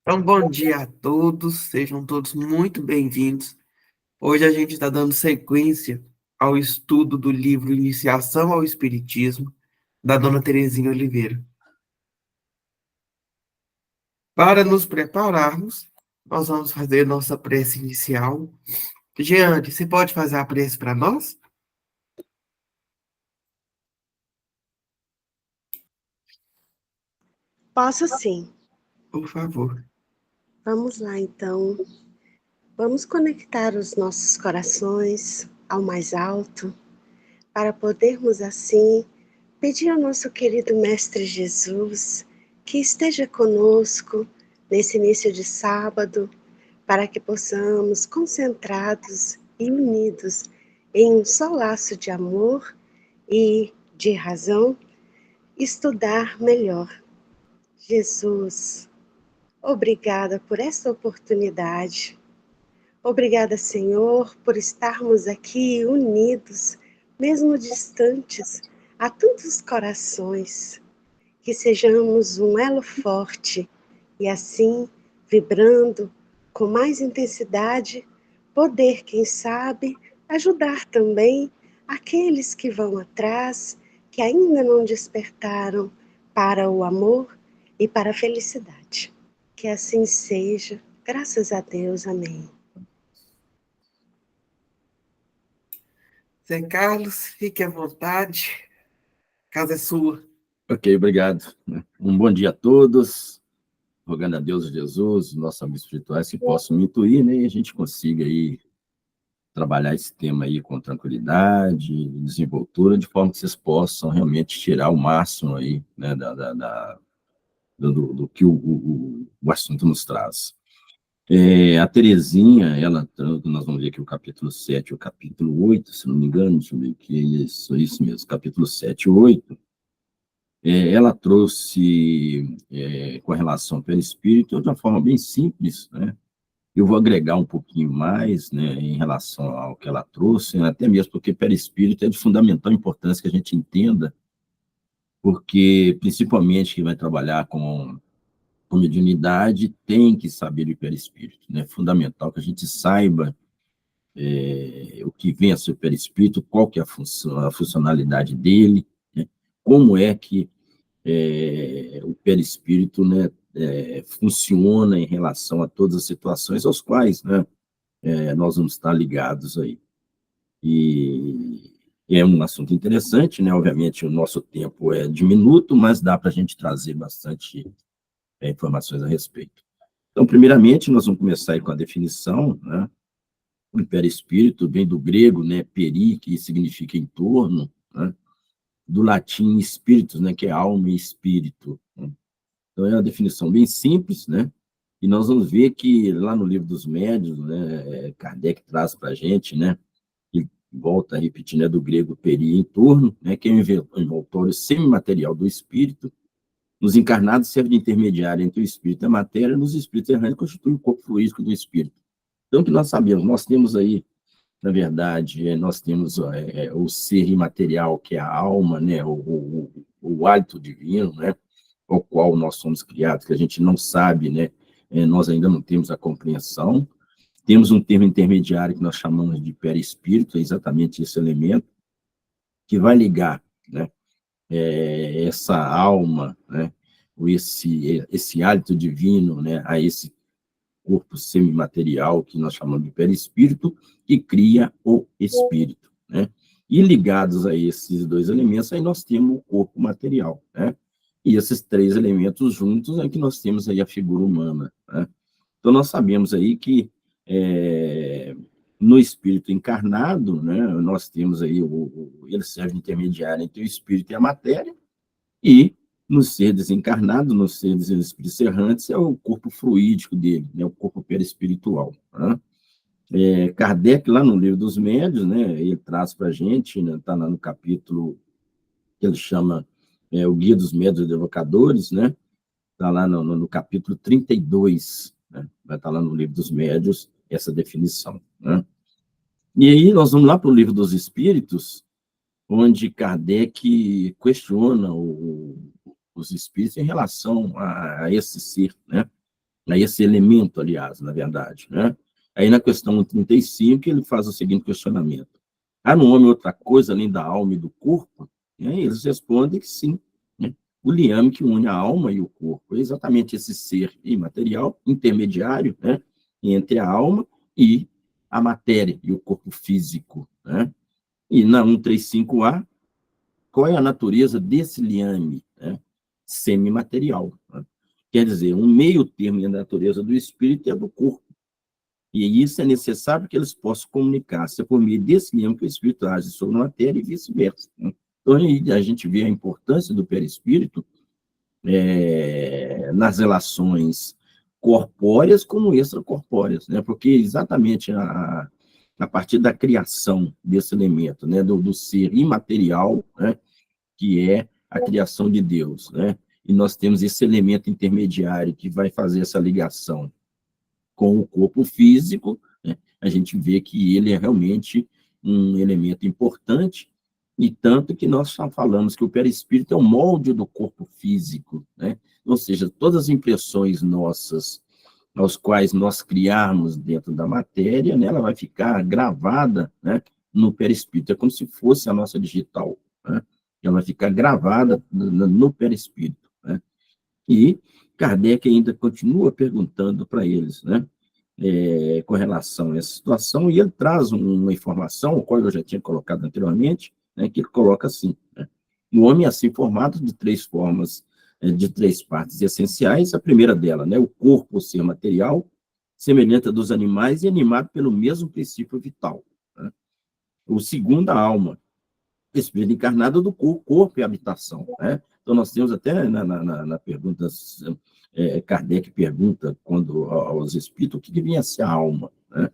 Então, bom dia a todos, sejam todos muito bem-vindos. Hoje a gente está dando sequência ao estudo do livro Iniciação ao Espiritismo, da Dona Terezinha Oliveira. Para nos prepararmos, nós vamos fazer nossa prece inicial. Jeane, você pode fazer a prece para nós? Posso sim. Por favor. Vamos lá, então. Vamos conectar os nossos corações ao mais alto, para podermos, assim, pedir ao nosso querido Mestre Jesus que esteja conosco nesse início de sábado, para que possamos, concentrados e unidos em um só laço de amor e de razão, estudar melhor. Jesus, obrigada por esta oportunidade. Obrigada, Senhor, por estarmos aqui unidos, mesmo distantes, a tantos corações. Que sejamos um elo forte e assim, vibrando com mais intensidade, poder, quem sabe, ajudar também aqueles que vão atrás, que ainda não despertaram para o amor e para a felicidade. Que assim seja, graças a Deus, amém. Zé Carlos, fique à vontade, a casa é sua. Ok, obrigado. Um bom dia a todos, rogando a Deus Jesus, nossos amigos espirituais, que possam me intuir, né, e a gente consiga aí trabalhar esse tema aí com tranquilidade, desenvoltura, de forma que vocês possam realmente tirar o máximo aí, né, do que o assunto nos traz. A Terezinha, nós vamos ver aqui o capítulo 7 e o capítulo 8, se não me engano, deixa eu ver aqui, isso mesmo, capítulo 7 e 8. Ela trouxe, com relação ao perispírito, de uma forma bem simples, né? Eu vou agregar um pouquinho mais, né, em relação ao que ela trouxe, né, até mesmo porque perispírito é de fundamental importância que a gente entenda, porque, principalmente, quem vai trabalhar com mediunidade tem que saber de perispírito, né? É fundamental que a gente saiba o que vem a ser o perispírito, qual que é a funcionalidade dele, né? Como é que o perispírito, né, funciona em relação a todas as situações aos quais, né, nós vamos estar ligados aí. E é um assunto interessante, né? Obviamente, o nosso tempo é diminuto, mas dá para a gente trazer bastante informações a respeito. Então, primeiramente, nós vamos começar aí com a definição, né? O perispírito vem do grego, né, peri, que significa em torno, né? Do latim espíritos, né, que é alma e espírito, né? Então, é uma definição bem simples, né? E nós vamos ver que lá no Livro dos Médiuns, né, Kardec traz para a gente, né, e volta a repetir, né, do grego peri, em torno, né, que é o envoltório semimaterial do espírito. Nos encarnados serve de intermediário entre o espírito e a matéria, nos espíritos errantes constitui o corpo fluídico do espírito. Então, o que nós sabemos, nós temos aí, na verdade, nós temos o ser imaterial, que é a alma, né, o hálito divino, né, ao qual nós somos criados, que a gente não sabe, né, nós ainda não temos a compreensão. Temos um termo intermediário que nós chamamos de perispírito, é exatamente esse elemento, que vai ligar, né, essa alma, né, ou esse hálito divino, né, a esse corpo semimaterial que nós chamamos de perispírito, que cria o espírito, né? E ligados a esses dois elementos, aí nós temos o corpo material, né? E esses três elementos juntos é que nós temos aí a figura humana, né? Então, nós sabemos aí que no espírito encarnado, né, nós temos aí, ele serve de intermediário entre o espírito e a matéria, e no ser desencarnado, no ser dos espíritos errantes, é o corpo fluídico dele, né, o corpo perispiritual. Né? Kardec, lá no Livro dos Médiuns, né, ele traz para a gente, está, né, lá no capítulo que ele chama o Guia dos Médiuns e Evocadores, né, está lá no capítulo 32, né, vai estar lá no Livro dos Médiuns, essa definição. Né? E aí nós vamos lá para o Livro dos Espíritos, onde Kardec questiona os espíritos em relação a esse ser, né? esse elemento, aliás, na verdade, né? Aí na questão 35, ele faz o seguinte questionamento: há no homem outra coisa além da alma e do corpo? Eles respondem que sim, né? O liame que une a alma e o corpo é exatamente esse ser imaterial, intermediário, né, entre a alma e a matéria, e o corpo físico, né? E na 135A, qual é a natureza desse liame, né? Semimaterial, né? Quer dizer, um meio termo entre a natureza do espírito e a do corpo. E isso é necessário que eles possam comunicar-se por meio desse liame que o espírito age sobre a matéria e vice-versa, né? Então, aí a gente vê a importância do perispírito nas relações corpóreas como extracorpóreas, né? Porque exatamente a partir da criação desse elemento, né, do ser imaterial, né, que é a criação de Deus, né? E nós temos esse elemento intermediário que vai fazer essa ligação com o corpo físico, né? A gente vê que ele é realmente um elemento importante, e tanto que nós já falamos que o perispírito é o molde do corpo físico, né? Ou seja, todas as impressões nossas, aos quais nós criarmos dentro da matéria, né, ela vai ficar gravada, né, no perispírito. É como se fosse a nossa digital, né? Ela vai ficar gravada no perispírito, né? E Kardec ainda continua perguntando para eles, né, com relação a essa situação, e ele traz uma informação, a qual eu já tinha colocado anteriormente, né, que ele coloca assim, né: o homem é assim formado de três formas, de três partes essenciais. A primeira dela, né, o corpo, o ser material, semelhante a dos animais e animado pelo mesmo princípio vital, né? O segundo, a alma, espírito encarnado do corpo e habitação, né? Então, nós temos até na pergunta, Kardec pergunta aos espíritos o que devia ser a alma, né?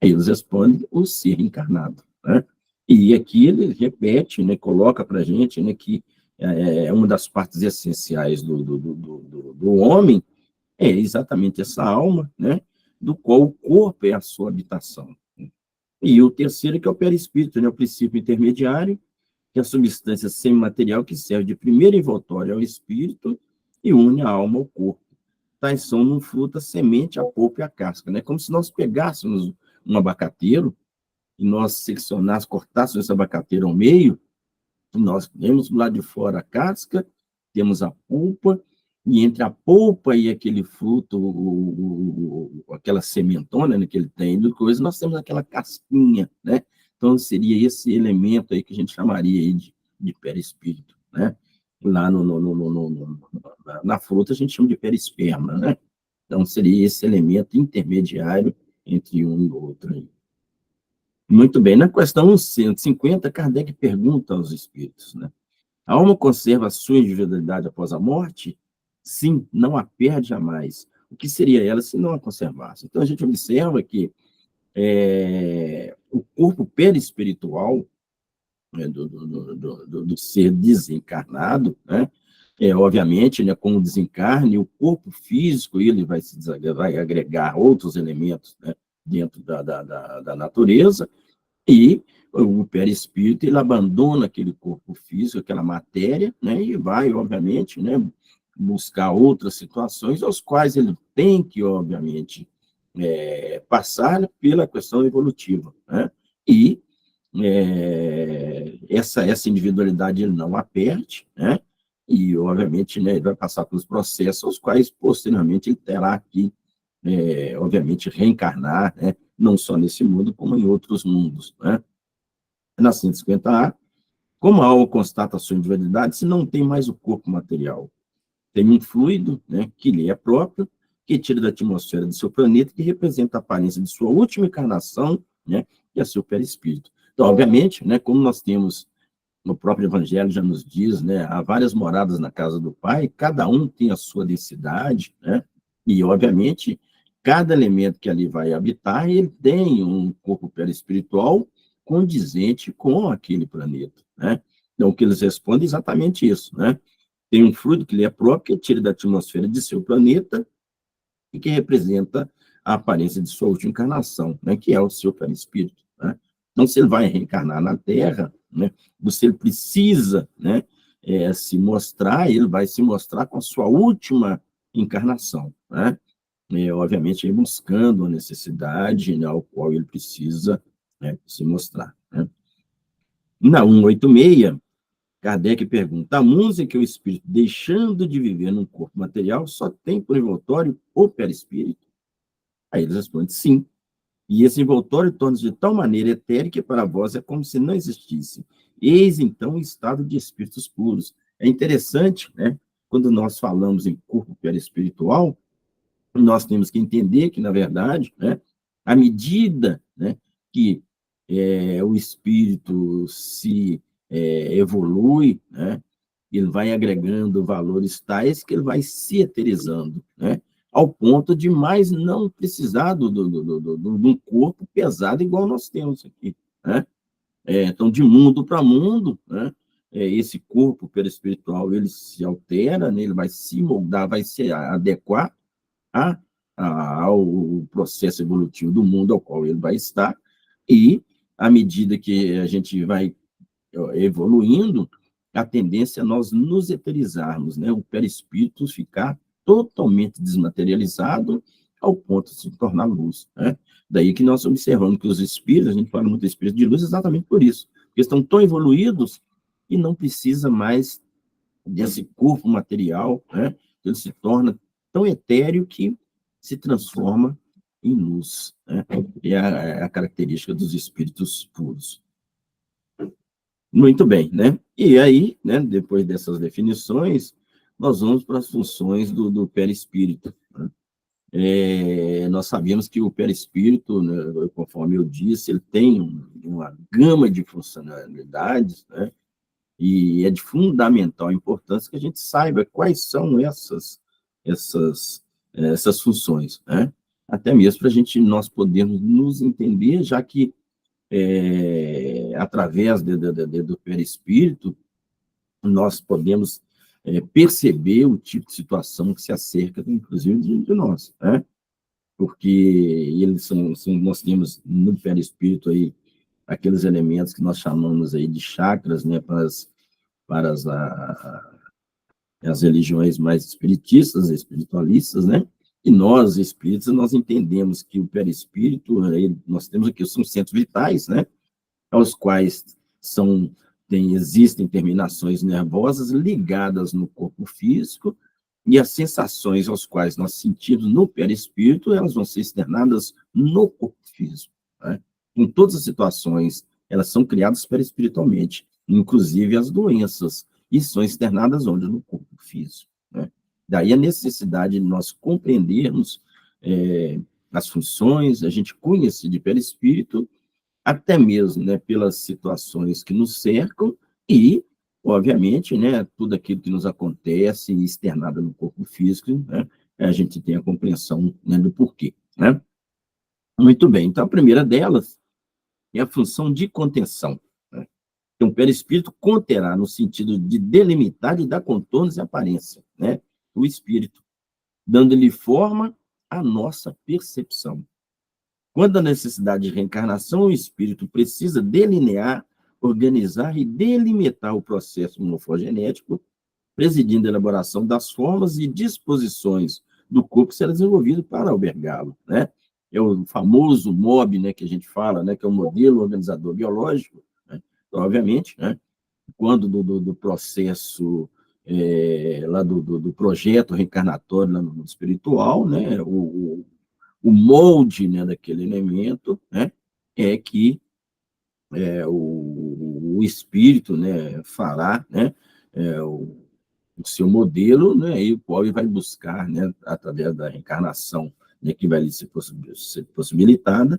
Aí eles respondem o ser encarnado, né? E aqui ele repete, né, coloca para a gente, né, que uma das partes essenciais do homem é exatamente essa alma, né, do qual o corpo é a sua habitação. E o terceiro, que é o perispírito, né, o princípio intermediário, que é a substância semimaterial que serve de primeiro envoltório ao espírito e une a alma ao corpo. Tais são no fruto a semente, a polpa e a casca, né? Como se nós pegássemos um abacateiro e nós seccionássemos, cortássemos esse abacateiro ao meio, e nós temos do lado de fora a casca, temos a polpa, e entre a polpa e aquele fruto, aquela sementona, né, que ele tem, nós temos aquela casquinha, né? Então, seria esse elemento aí que a gente chamaria aí de perispírito, né? Lá na fruta a gente chama de perisperma, né? Então, seria esse elemento intermediário entre um e o outro aí. Muito bem. Na questão 150, Kardec pergunta aos espíritos, né: a alma conserva a sua individualidade após a morte? Sim, não a perde jamais. O que seria ela se não a conservasse? Então, a gente observa que o corpo perispiritual, né, do ser desencarnado, né, obviamente, né, com o desencarne, o corpo físico ele vai agregar outros elementos, né, dentro da natureza, e o perispírito ele abandona aquele corpo físico, aquela matéria, né, e vai, obviamente, né, buscar outras situações, aos quais ele tem que, obviamente, passar pela questão evolutiva, né? E essa individualidade ele não a perde, né? E, obviamente, né, ele vai passar pelos processos, aos quais, posteriormente, ele terá que, obviamente, reencarnar, né? Não só nesse mundo, como em outros mundos, né? Na 150A, como a alma constata a sua individualidade se não tem mais o corpo material? Tem um fluido, né, que lhe é próprio, que tira da atmosfera do seu planeta, que representa a aparência de sua última encarnação, né, que é seu perispírito. Então, obviamente, né, como nós temos, no próprio Evangelho já nos diz, né, há várias moradas na casa do Pai, cada um tem a sua densidade, né, e, obviamente, cada elemento que ali vai habitar, ele tem um corpo perispiritual condizente com aquele planeta, né? Então, o que eles respondem é exatamente isso, né? Tem um fluido que lhe é próprio, que tira da atmosfera de seu planeta e que representa a aparência de sua última encarnação, né, que é o seu perispírito, né? Então, se ele vai reencarnar na Terra, né, você precisa, né, se mostrar, ele vai se mostrar com a sua última encarnação, né? obviamente, aí buscando a necessidade, né, ao qual ele precisa, né, se mostrar. Né? Na 186, Kardec pergunta: a música e o espírito, deixando de viver num corpo material, só tem por envoltório o perispírito? Aí eles respondem: sim. E esse envoltório torna-se de tal maneira etérica que para vós é como se não existisse. Eis, então, o estado de espíritos puros. É interessante, né? Quando nós falamos em corpo perispiritual, nós temos que entender que, na verdade, né, à medida, né, que o espírito se evolui, né, ele vai agregando valores tais que ele vai se eterizando, né, ao ponto de mais não precisar de um corpo pesado igual nós temos aqui. Né? Então, de mundo para mundo, né, esse corpo perispiritual ele se altera, né, ele vai se moldar, vai se adequar a, ao processo evolutivo do mundo ao qual ele vai estar, e, à medida que a gente vai evoluindo, a tendência é nós nos eterizarmos, né? O perispírito ficar totalmente desmaterializado ao ponto de se tornar luz. Né? Daí que nós observamos que os espíritos, a gente fala muito de espírito de luz exatamente por isso, porque estão tão evoluídos e não precisa mais desse corpo material, né? Ele se torna tão etéreo que se transforma em luz. Né? É a característica dos espíritos puros. Muito bem, né? E aí, né, depois dessas definições, nós vamos para as funções do perispírito. Né? Nós sabemos que o perispírito, né, conforme eu disse, ele tem uma gama de funcionalidades, né? E é de fundamental importância que a gente saiba quais são essas funções, né? Até mesmo para nós podermos nos entender, já que através do perispírito nós podemos perceber o tipo de situação que se acerca, inclusive, de nós, né? Porque nós temos no perispírito aí aqueles elementos que nós chamamos aí de chakras, né, para as religiões mais espiritistas, espiritualistas, né? E nós, espíritas, nós entendemos que o perispírito, nós temos aqui, são centros vitais, né? Aos quais existem terminações nervosas ligadas no corpo físico, e as sensações aos quais nós sentimos no perispírito, elas vão ser externadas no corpo físico. Né? Em todas as situações, elas são criadas perispiritualmente, inclusive as doenças, e são externadas onde? No corpo físico. Né? Daí a necessidade de nós compreendermos as funções, a gente conhecer de perispírito, até mesmo, né, pelas situações que nos cercam e, obviamente, né, tudo aquilo que nos acontece externado no corpo físico, né, a gente tem a compreensão, né, do porquê. Né? Muito bem, então a primeira delas é a função de contenção. Né? Então, o perispírito conterá no sentido de delimitar e dar contornos e aparência, né, o espírito, dando-lhe forma à nossa percepção. Quando a necessidade de reencarnação, o espírito precisa delinear, organizar e delimitar o processo morfogenético, presidindo a elaboração das formas e disposições do corpo que será desenvolvido para albergá-lo. Né? É o famoso MOB, né, que a gente fala, né, que é o modelo organizador biológico. Né? Então, obviamente, né, quando do processo lá do projeto reencarnatório lá no espiritual, né, o molde, né, daquele elemento, né, é que o espírito, né, fará, né, o seu modelo, né, e o qual ele vai buscar, né, através da reencarnação, né, que vai lhe ser possibilitada,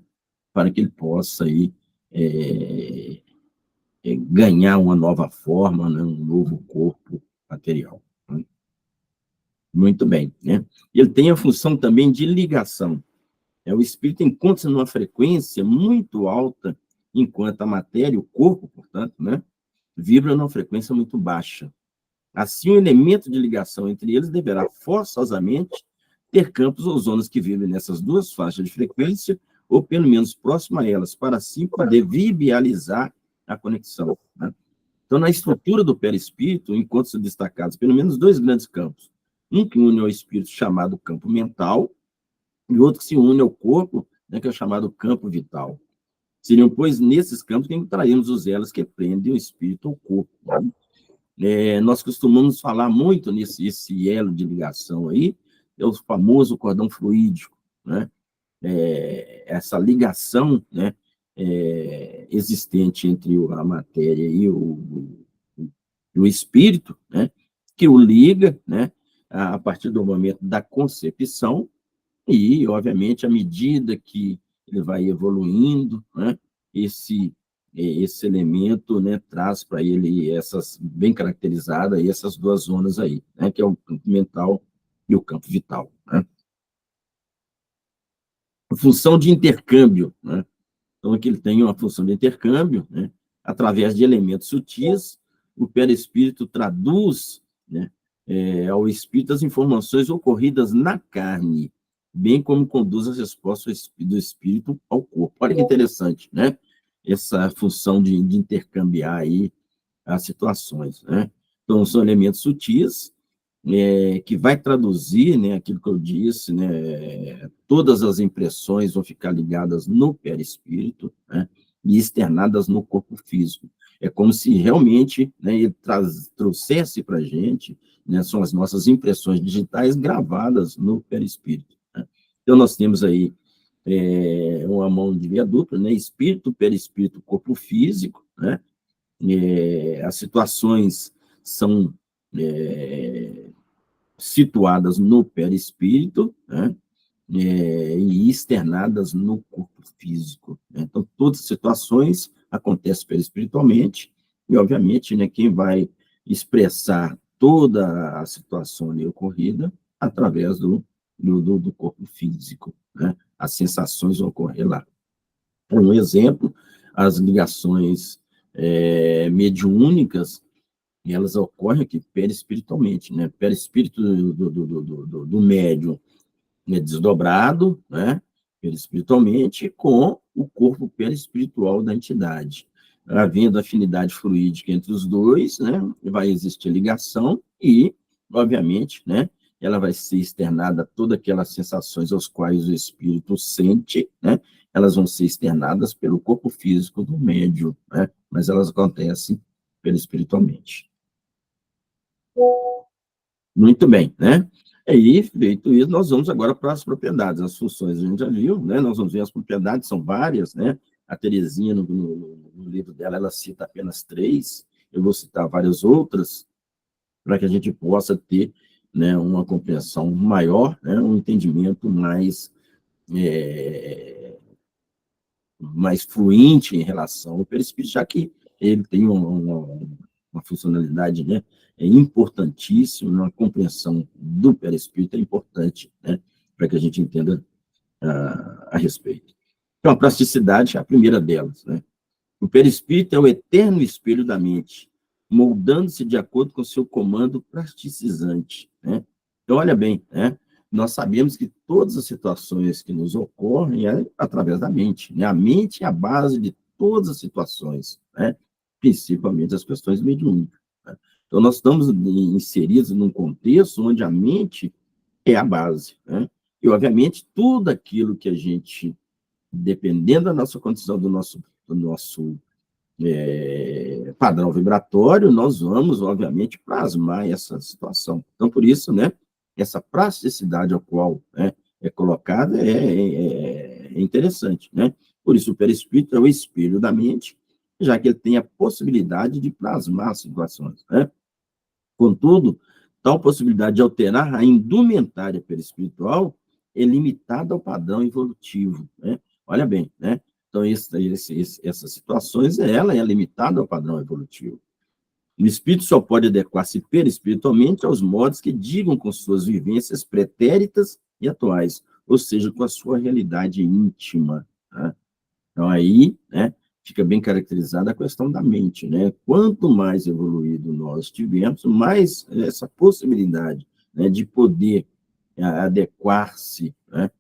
para que ele possa aí, ganhar uma nova forma, né, um novo corpo material. Né? Muito bem. Né? Ele tem a função também de ligação. O espírito encontra-se numa frequência muito alta, enquanto a matéria, o corpo, portanto, né, vibra numa frequência muito baixa. Assim, o elemento de ligação entre eles deverá forçosamente ter campos ou zonas que vibrem nessas duas faixas de frequência, ou pelo menos próximo a elas, para assim poder viabilizar a conexão. Né? Então, na estrutura do perispírito, encontram-se destacados pelo menos dois grandes campos. Um que une ao espírito chamado campo mental, e outro que se une ao corpo, né, que é o chamado campo vital. Seriam, pois, nesses campos que encontraríamos os elos que prendem o espírito ao corpo. Né? Nós costumamos falar muito esse elo de ligação aí, é o famoso cordão fluídico, né? Essa ligação, né, existente entre a matéria e o espírito, né, que o liga, né, a partir do momento da concepção e, obviamente, à medida que ele vai evoluindo, né, esse elemento, né, traz para ele essas bem caracterizadas essas duas zonas aí, né, que é o campo mental e o campo vital, né? A função de intercâmbio, né? Então, aqui ele tem uma função de intercâmbio, né? Através de elementos sutis, o perispírito traduz, né, ao espírito as informações ocorridas na carne, bem como conduz as respostas do espírito ao corpo. Olha que interessante, né? Essa função de intercambiar aí as situações, né? Então, são elementos sutis, que vai traduzir, né, aquilo que eu disse, né, todas as impressões vão ficar ligadas no perispírito, né, e externadas no corpo físico. É como se realmente, né, ele trouxesse para a gente, né, são as nossas impressões digitais gravadas no perispírito. Né? Então, nós temos aí uma mão de via dupla, né, espírito, perispírito, corpo físico, né? As situações são situadas no perispírito, né, e externadas no corpo físico. Né? Então, todas as situações acontecem perispiritualmente, e, obviamente, né, quem vai expressar toda a situação ali ocorrida através do corpo físico. Né? As sensações vão ocorrer lá. Um exemplo, as ligações mediúnicas, e elas ocorrem aqui perispiritualmente, né? Perispírito do médium é desdobrado, né? Perispiritualmente, com o corpo perispiritual da entidade. Havendo afinidade fluídica entre os dois, né? Vai existir ligação e, obviamente, né? Ela vai ser externada todas aquelas sensações aos quais o espírito sente, né? Elas vão ser externadas pelo corpo físico do médium, né? Mas elas acontecem perispiritualmente. Muito bem, né? Aí, feito isso, nós vamos agora para as propriedades, as funções a gente já viu, né? Nós vamos ver as propriedades, são várias, né? A Terezinha, no livro dela, ela cita apenas 3, eu vou citar várias outras, para que a gente possa ter, né, uma compreensão maior, né, um entendimento mais fluente em relação ao perispírito, já que ele tem uma funcionalidade, né, importantíssima, uma compreensão do perispírito é importante, né, para que a gente entenda a respeito. Então, a plasticidade é a primeira delas, né? O perispírito é o eterno espelho da mente, moldando-se de acordo com seu comando plasticizante, né? Então, olha bem, né? Nós sabemos que todas as situações que nos ocorrem é através da mente, né? A mente é a base de todas as situações, né? Principalmente as questões mediúnicas. Né? Então, nós estamos inseridos num contexto onde a mente é a base, né? E, obviamente, tudo aquilo que a gente, dependendo da nossa condição, do nosso padrão vibratório, nós vamos, obviamente, plasmar essa situação. Então, por isso, né, essa plasticidade ao qual, né, é colocada é interessante, né? Por isso, o perispírito é o espelho da mente, já que ele tem a possibilidade de plasmar as situações, né? Contudo, tal possibilidade de alterar a indumentária perispiritual é limitada ao padrão evolutivo, né? Olha bem, né? Então, essas situações, ela é limitada ao padrão evolutivo. O espírito só pode adequar-se perispiritualmente aos modos que digam com suas vivências pretéritas e atuais, ou seja, com a sua realidade íntima. Tá? Então, aí, né, fica bem caracterizada a questão da mente, né? Quanto mais evoluído nós tivermos, mais essa possibilidade, né, de poder adequar-se, né,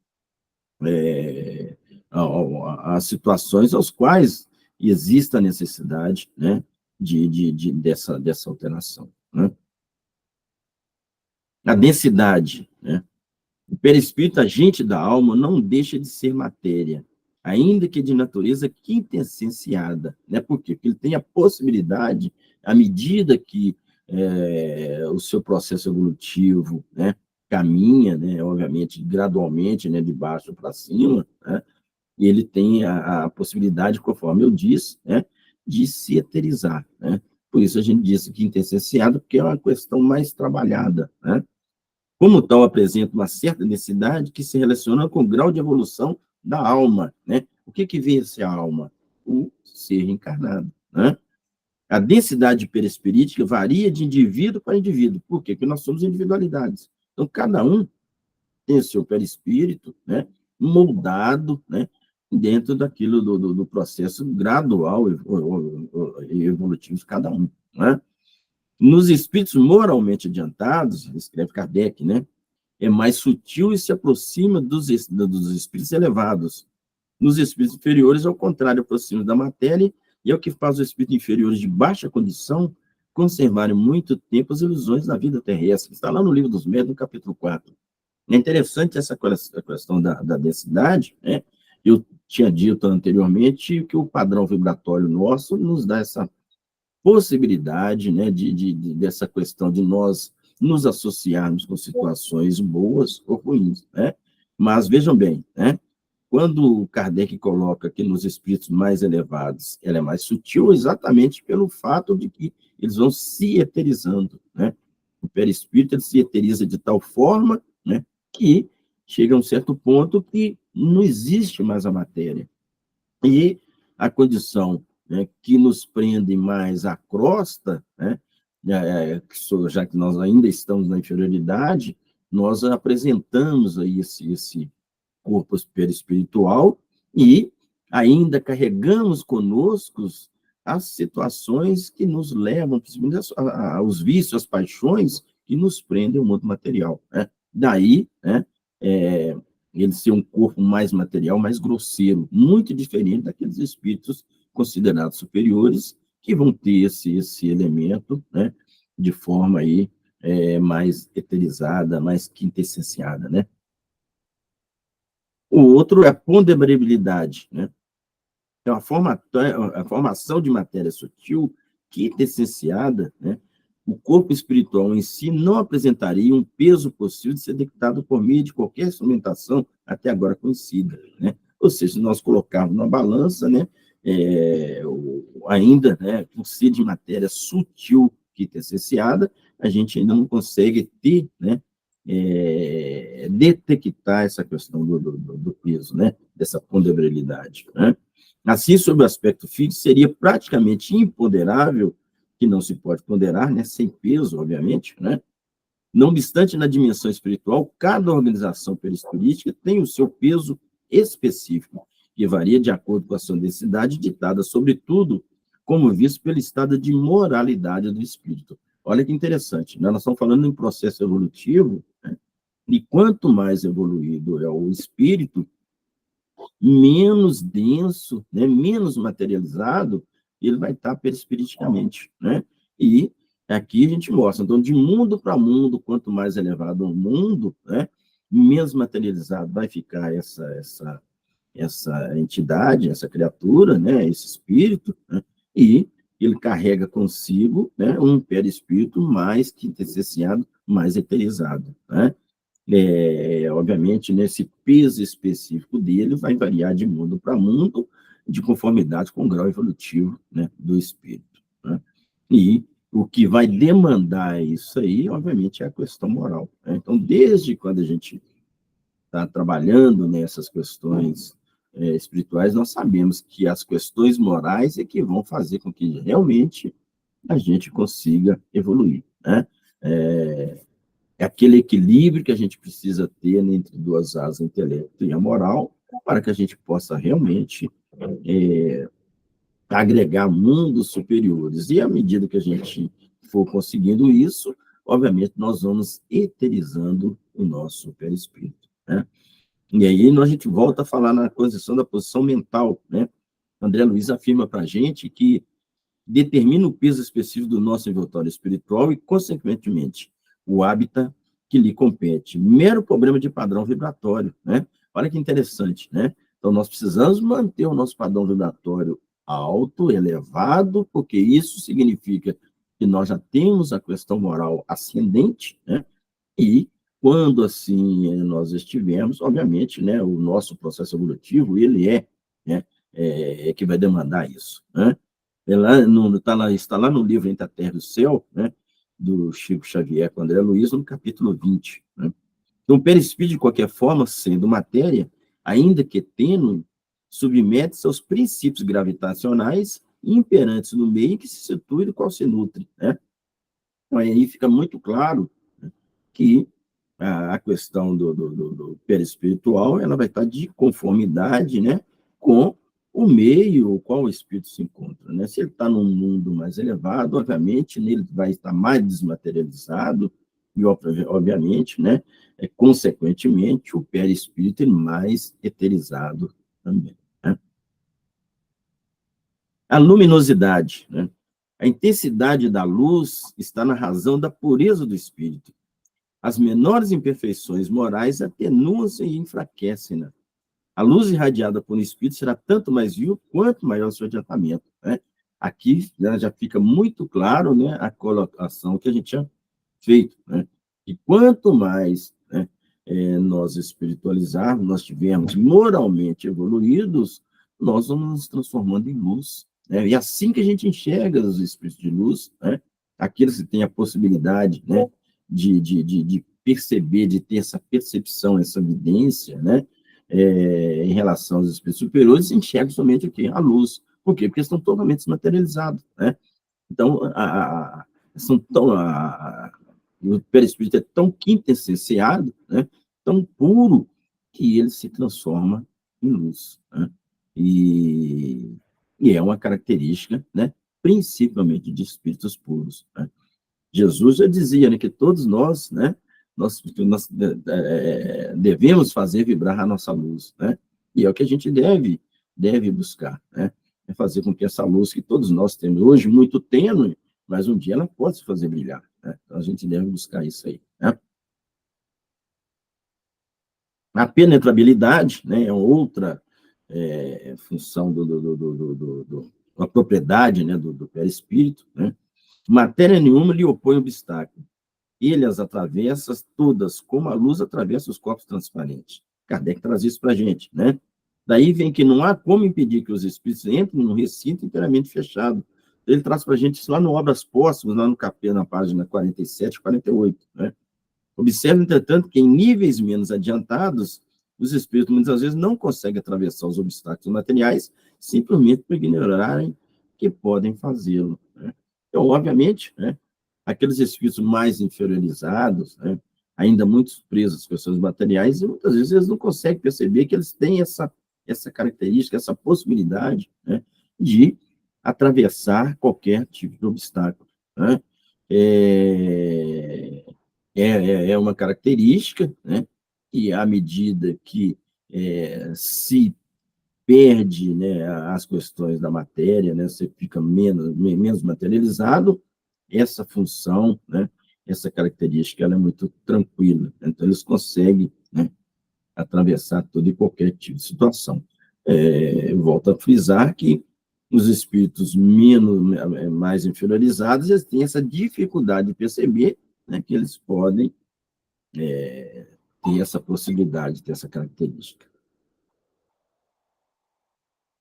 às situações aos quais existe a necessidade, né, dessa alteração. Né? A densidade, né? O perispírito, agente da alma, não deixa de ser matéria, ainda que de natureza quintessenciada. Né? Por quê? Porque ele tem a possibilidade, à medida que o seu processo evolutivo, né, caminha, né, obviamente, gradualmente, né, de baixo para cima, né, e ele tem a possibilidade, conforme eu disse, né, de se eterizar. Né? Por isso a gente disse quintessenciado, porque é uma questão mais trabalhada. Né? Como tal, apresenta uma certa densidade que se relaciona com o grau de evolução da alma. Né? O que vê-se a alma? O ser encarnado. Né? A densidade perispirítica varia de indivíduo para indivíduo. Por quê? Porque nós somos individualidades. Então, cada um tem o seu perispírito, né, moldado, né, dentro daquilo do processo gradual e evolutivo de cada um. Né? Nos espíritos moralmente adiantados, escreve Kardec, né, é mais sutil e se aproxima dos espíritos elevados. Nos espíritos inferiores, ao contrário, aproxima da matéria, e é o que faz os espíritos inferiores de baixa condição conservarem muito tempo as ilusões da vida terrestre. Está lá no Livro dos Médiuns, no capítulo 4. É interessante essa questão da densidade, né? Eu tinha dito anteriormente que o padrão vibratório nosso nos dá essa possibilidade, né, dessa questão de nós nos associarmos com situações boas ou ruins, né? Mas vejam bem, né? Quando Kardec coloca que nos espíritos mais elevados ela é mais sutil, exatamente pelo fato de que eles vão se eterizando, né? O perispírito ele se eteriza de tal forma, né, que chega a um certo ponto que não existe mais a matéria. E a condição, né, que nos prende mais à crosta, né, já que nós ainda estamos na inferioridade, nós apresentamos aí esse corpo perispiritual e ainda carregamos conosco as situações que nos levam, principalmente aos vícios, às paixões que nos prendem ao mundo material. Né? Daí, né, ele ser um corpo mais material, mais grosseiro, muito diferente daqueles espíritos considerados superiores, que vão ter esse elemento, né, de forma aí, mais eterizada, mais quintessenciada, né? O outro é a ponderabilidade, né? Então, a formação de matéria sutil, quintessenciada, né? O corpo espiritual em si não apresentaria um peso possível de ser detectado por meio de qualquer instrumentação até agora conhecida, né? Ou seja, se nós colocarmos na balança, né, ainda, né, por ser de matéria sutil, quintessenciada, a gente ainda não consegue ter, né, detectar essa questão do peso, né, dessa ponderabilidade. Né? Assim, sob o aspecto físico, seria praticamente imponderável, que não se pode ponderar, né, sem peso, obviamente, né? Não obstante, na dimensão espiritual, cada organização perispirítica tem o seu peso específico, que varia de acordo com a sua densidade, ditada, sobretudo, como visto pelo estado de moralidade do espírito. Olha que interessante, né? Nós estamos falando em processo evolutivo, né? E quanto mais evoluído é o espírito, menos denso, né? Menos materializado ele vai estar perispiriticamente, né? E aqui a gente mostra, então, de mundo para mundo, quanto mais elevado o mundo, né, menos materializado vai ficar essa entidade, essa criatura, né, esse espírito, né, e ele carrega consigo, né, um perispírito mais quintessenciado, mais eterizado, né? Obviamente, nesse peso específico dele vai variar de mundo para mundo, de conformidade com o grau evolutivo, né, do espírito. Né? E o que vai demandar isso aí, obviamente, é a questão moral. Né? Então, desde quando a gente está trabalhando nessas questões espirituais, nós sabemos que as questões morais é que vão fazer com que realmente a gente consiga evoluir. Né? É aquele equilíbrio que a gente precisa ter entre duas asas, o intelecto e a moral, para que a gente possa realmente agregar mundos superiores. E à medida que a gente for conseguindo isso, obviamente, nós vamos eterizando o nosso perispírito. Né? E aí a gente volta a falar na questão da posição mental. Né? André Luiz afirma para a gente que determina o peso específico do nosso envoltório espiritual e, consequentemente, o hábitat que lhe compete. Mero problema de padrão vibratório, né? Olha que interessante, né? Então, nós precisamos manter o nosso padrão vibratório alto, elevado, porque isso significa que nós já temos a questão moral ascendente, né? E quando assim nós estivermos, obviamente, né, o nosso processo evolutivo, ele né, é que vai demandar isso, né? Está lá no livro Entre a Terra e o Céu, né, do Chico Xavier com André Luiz, no capítulo 20. Né? Então, o perispírito, de qualquer forma, sendo matéria, ainda que tênue, submete-se aos princípios gravitacionais imperantes no meio em que se situa e do qual se nutre. Né? Então, aí fica muito claro, né, que a questão do perispiritual ela vai estar de conformidade, né, com o meio ao qual o espírito se encontra. Né? Se ele está num mundo mais elevado, obviamente, ele vai estar mais desmaterializado e, obviamente, né, consequentemente, o perispírito é mais eterizado também. Né? A luminosidade, né? A intensidade da luz está na razão da pureza do espírito. As menores imperfeições morais atenuam-se e enfraquecem-na. A luz irradiada por um espírito será tanto mais viva quanto maior o seu adiantamento. Né? Aqui já fica muito claro, né, a colocação que a gente tinha feito. Né? E quanto mais, né, nós espiritualizarmos, nós tivermos moralmente evoluídos, nós vamos nos transformando em luz. Né? E assim que a gente enxerga os espíritos de luz, né, aqueles que têm a possibilidade, né, de perceber, de ter essa percepção, essa evidência, né, em relação aos espíritos superiores, enxergam somente o quê? A luz. Por quê? Porque estão totalmente desmaterializados. Né? Então, o perispírito é tão quintessenciado, né, tão puro, que ele se transforma em luz. Né? E é uma característica, né, principalmente de espíritos puros. Né? Jesus já dizia, né, que todos nós, né, nós devemos fazer vibrar a nossa luz, né? E é o que a gente deve buscar, né? É fazer com que essa luz que todos nós temos hoje, muito tênue, mas um dia ela pode se fazer brilhar, né? Então a gente deve buscar isso aí, né? A penetrabilidade, né, é outra função da propriedade, né, do perispírito, né? Matéria nenhuma lhe opõe obstáculo. Ele as atravessa todas, como a luz atravessa os corpos transparentes. Kardec traz isso para a gente, né? Daí vem que não há como impedir que os espíritos entrem num recinto inteiramente fechado. Ele traz para a gente isso lá no Obras Póstumas, lá no capítulo, na página 47 e 48, né? Observe, entretanto, que em níveis menos adiantados, os espíritos muitas vezes não conseguem atravessar os obstáculos materiais simplesmente por ignorarem que podem fazê-lo. Né? Então, obviamente, né, aqueles espíritos mais inferiorizados, né, ainda muito presos às questões materiais, e muitas vezes eles não conseguem perceber que eles têm essa característica, essa possibilidade, né, de atravessar qualquer tipo de obstáculo. Né? É uma característica, né, e à medida que se perde, né, as questões da matéria, né, você fica menos materializado, essa função, né, essa característica, ela é muito tranquila. Então, eles conseguem, né, atravessar toda e qualquer tipo de situação. Eu volto a frisar que os espíritos mais inferiorizados, eles têm essa dificuldade de perceber, né, que eles podem ter essa possibilidade, ter essa característica.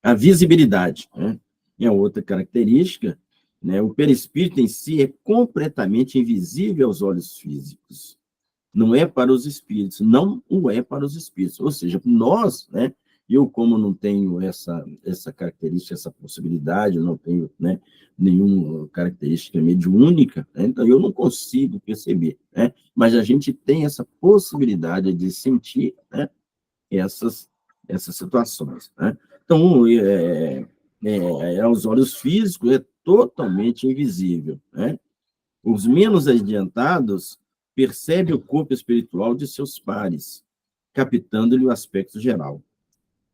A visibilidade, né, é outra característica, né? O perispírito em si é completamente invisível aos olhos físicos. Não é para os espíritos, não o é para os espíritos. Ou seja, nós, né, eu como não tenho essa característica, essa possibilidade, não tenho, né, nenhuma característica mediúnica, né, então eu não consigo perceber, né, mas a gente tem essa possibilidade de sentir, né, essas situações. Né? Então, aos olhos físicos, é totalmente invisível. Né? Os menos adiantados percebem o corpo espiritual de seus pares, captando-lhe o aspecto geral.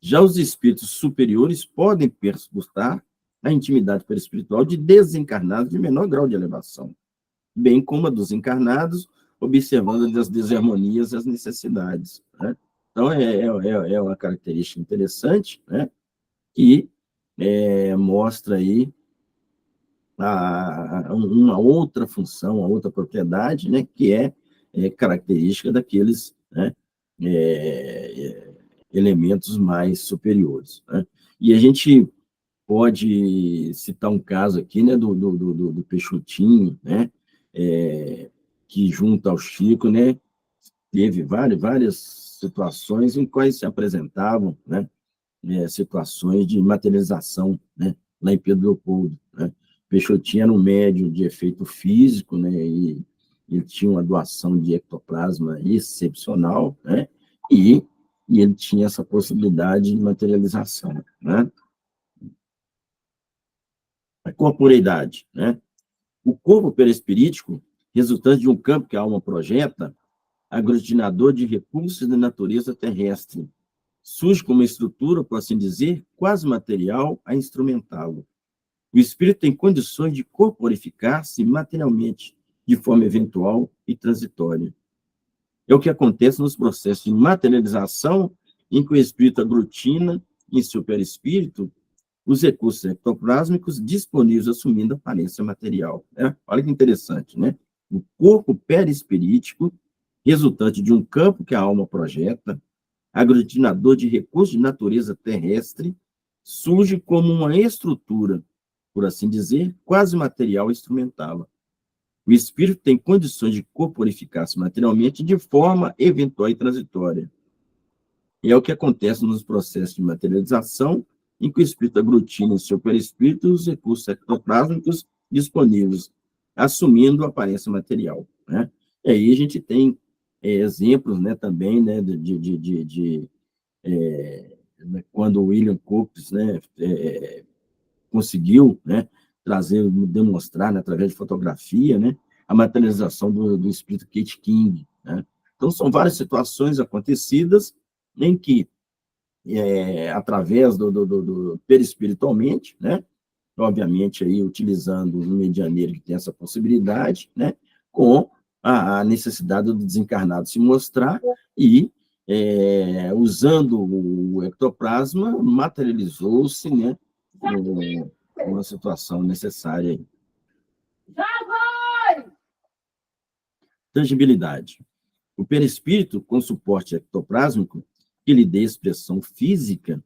Já os espíritos superiores podem perscrutar a intimidade perispiritual de desencarnados de menor grau de elevação, bem como a dos encarnados, observando as desarmonias e as necessidades, né? Então, é uma característica interessante, né? Que mostra aí uma outra função, uma outra propriedade, né? Que é característica daqueles, né? Elementos mais superiores, né? E a gente pode citar um caso aqui, né, do Peixotinho, né, que junto ao Chico, né, teve várias situações em quais se apresentavam, né, situações de materialização, né, lá em Pedro Leopoldo, né. Peixotinho era um médium de efeito físico, né, e ele tinha uma doação de ectoplasma excepcional, né, e ele tinha essa possibilidade de materialização, né. A corporeidade, né? O corpo perispirítico, resultante de um campo que a alma projeta, aglutinador de recursos da natureza terrestre, surge como uma estrutura, por assim dizer, quase material a instrumentá-lo. O espírito tem condições de corporificar-se materialmente, de forma eventual e transitória. É o que acontece nos processos de materialização, em que o espírito aglutina em seu perispírito os recursos ectoplásmicos disponíveis assumindo a aparência material, né? Olha que interessante, né? O corpo perispirítico, resultante de um campo que a alma projeta, aglutinador de recursos de natureza terrestre, surge como uma estrutura, por assim dizer, quase material instrumental. O espírito tem condições de corporificar-se materialmente de forma eventual e transitória. E é o que acontece nos processos de materialização, em que o espírito aglutina em seu perispírito os recursos ectoplásmicos disponíveis, assumindo a aparência material, né? E aí a gente tem exemplos, né, também, né, quando o William Crookes, né, conseguiu, né, trazer, demonstrar, né, através de fotografia, né, a materialização do espírito Kate King, né? Então, são várias situações acontecidas em que, através do perispiritualmente, né, obviamente, aí, utilizando um medianeiro que tem essa possibilidade, né, com a necessidade do desencarnado se mostrar e, usando o ectoplasma, materializou-se, né, uma situação necessária. Tangibilidade. O perispírito, com suporte ectoplásmico, que lhe dê expressão física,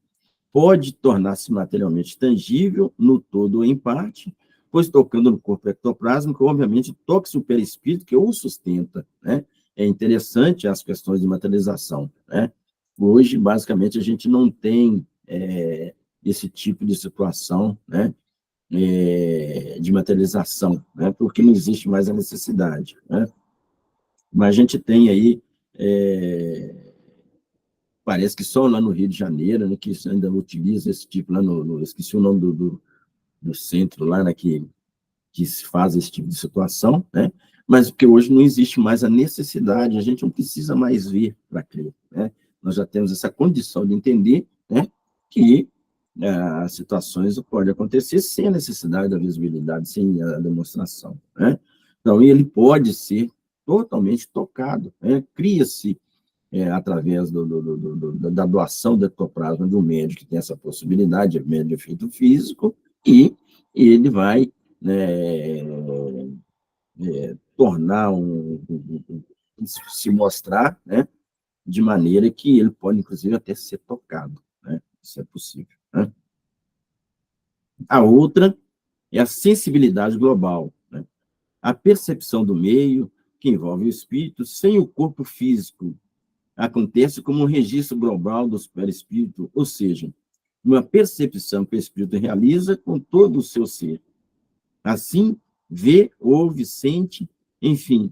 pode tornar-se materialmente tangível, no todo ou em parte, pois tocando no corpo ectoplásmico, obviamente, toca-se o perispírito que o sustenta, né? É interessante as questões de materialização, né? Hoje, basicamente, a gente não tem esse tipo de situação, né? De materialização, né? Porque não existe mais a necessidade, né? Mas a gente tem aí, parece que só lá no Rio de Janeiro, né, que ainda utiliza esse tipo, lá esqueci o nome do centro lá, né, que se faz esse tipo de situação, né? Mas porque hoje não existe mais a necessidade, a gente não precisa mais ver para crer, né? Nós já temos essa condição de entender, né, que as situações podem acontecer sem a necessidade da visibilidade, sem a demonstração, né? Então, ele pode ser totalmente tocado, né? Cria-se, através da doação do ectoplasma do médico que tem essa possibilidade, médico de efeito físico, e ele vai, né, tornar se mostrar, né, de maneira que ele pode, inclusive, até ser tocado, né? Isso é possível, né? A outra é a sensibilidade global, né? A percepção do meio, que envolve o espírito, sem o corpo físico, acontece como um registro global dos perispíritos, ou seja, uma percepção que o espírito realiza com todo o seu ser. Assim, vê, ouve, sente, enfim,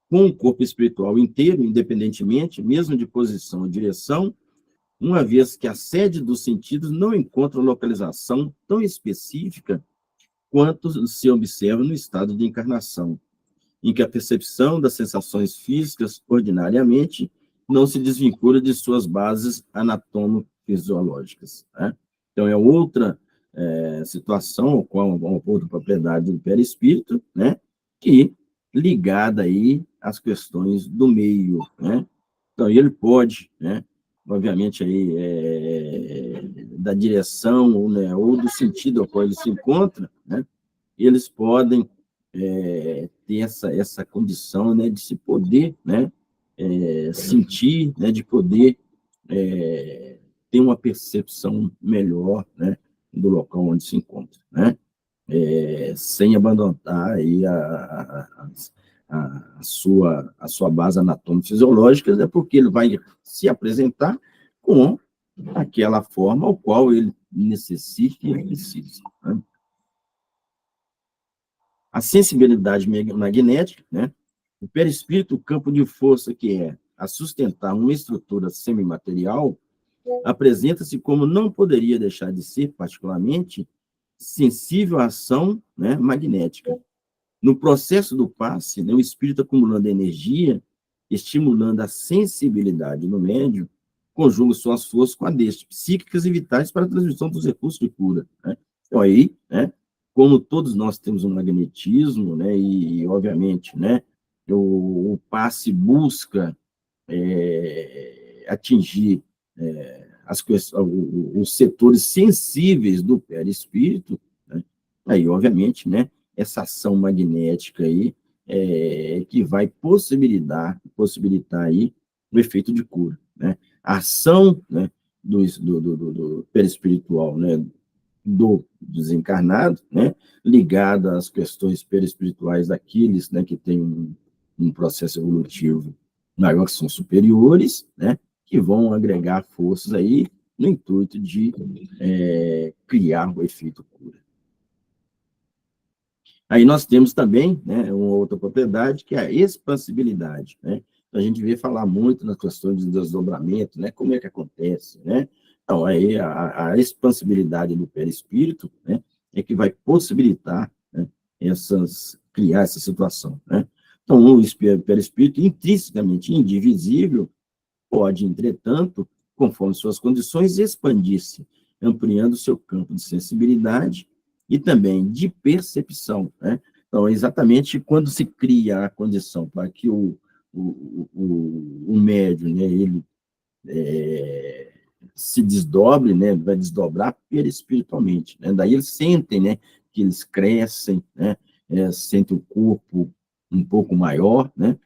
com o corpo espiritual inteiro, independentemente, mesmo de posição ou direção, uma vez que a sede dos sentidos não encontra localização tão específica quanto se observa no estado de encarnação, em que a percepção das sensações físicas, ordinariamente, não se desvincula de suas bases anatomo-fisiológicas, né? Então, é outra situação, ou qual uma outra propriedade do perispírito, né, que ligada aí as questões do meio, né? Então, ele pode, né, obviamente, aí, da direção, né, ou do sentido ao qual ele se encontra, né, eles podem ter essa condição, né, de se poder, né, sentir, né, de poder ter uma percepção melhor, né, do local onde se encontra, né, sem abandonar aí a sua base anatômico-fisiológica, é porque ele vai se apresentar com aquela forma ao qual ele necessita e precisa, né? A sensibilidade magnética, né? O perispírito, o campo de força que é a sustentar uma estrutura semimaterial, apresenta-se como não poderia deixar de ser, particularmente, sensível à ação, né, magnética. No processo do passe, né, o espírito acumulando energia, estimulando a sensibilidade no médium, conjuga suas forças com a deste, psíquicas e vitais para a transmissão dos recursos de cura, né? Então, aí, né, como todos nós temos um magnetismo, né, obviamente, né, o passe busca atingir os setores sensíveis do perispírito, né? Aí, obviamente, né, essa ação magnética aí que vai possibilitar aí o efeito de cura, né? A ação, né, do perispiritual, né, do desencarnado, né, ligada às questões perispirituais daqueles, né, que têm um processo evolutivo maior, que são superiores, né, que vão agregar forças aí no intuito de criar o efeito cura. Aí nós temos também, né, uma outra propriedade, que é a expansibilidade, né? A gente vê falar muito nas questões de desdobramento, né? Como é que acontece, né? Então, aí a expansibilidade do perispírito, né, é que vai possibilitar, né, criar essa situação, né? Então, o perispírito intrinsecamente indivisível pode, entretanto, conforme suas condições, expandir-se, ampliando seu campo de sensibilidade e também de percepção, né? Então, exatamente quando se cria a condição para que o médium, né, ele se desdobre, né, vai desdobrar perispiritualmente, né? Daí eles sentem, né, que eles crescem, né, sentem o corpo um pouco maior, né,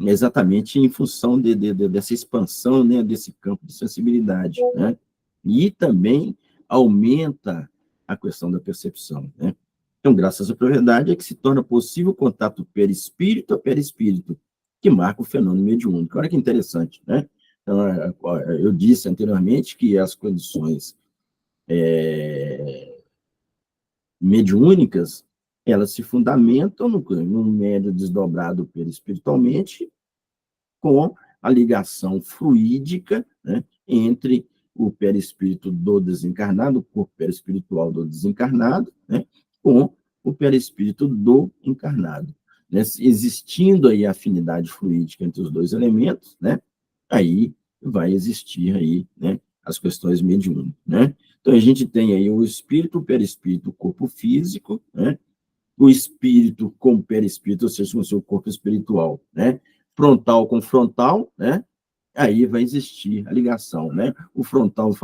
exatamente em função dessa expansão, né, desse campo de sensibilidade, né? E também aumenta a questão da percepção, né? Então, graças à propriedade é que se torna possível o contato perispírito a perispírito, que marca o fenômeno mediúnico. Olha que interessante, né? Então, eu disse anteriormente que as condições mediúnicas, elas se fundamentam no médio desdobrado perispiritualmente, com a ligação fluídica, né, entre o perispírito do desencarnado, o corpo perispiritual do desencarnado, né, com o perispírito do encarnado, né? Existindo aí a afinidade fluídica entre os dois elementos, né, aí vai existir aí, né, as questões mediúnicas, né? Então, a gente tem aí o espírito, o perispírito, o corpo físico, né? O espírito com o perispírito, ou seja, com o seu corpo espiritual, né? Frontal com frontal, né? Aí vai existir a ligação, né? O frontal,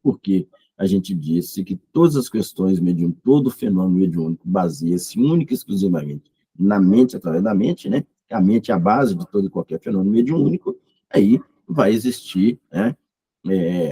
porque a gente disse que todas as questões mediúnicas, todo fenômeno mediúnico baseia-se única e exclusivamente na mente, através da mente, né? A mente é a base de todo e qualquer fenômeno mediúnico, aí vai existir, né,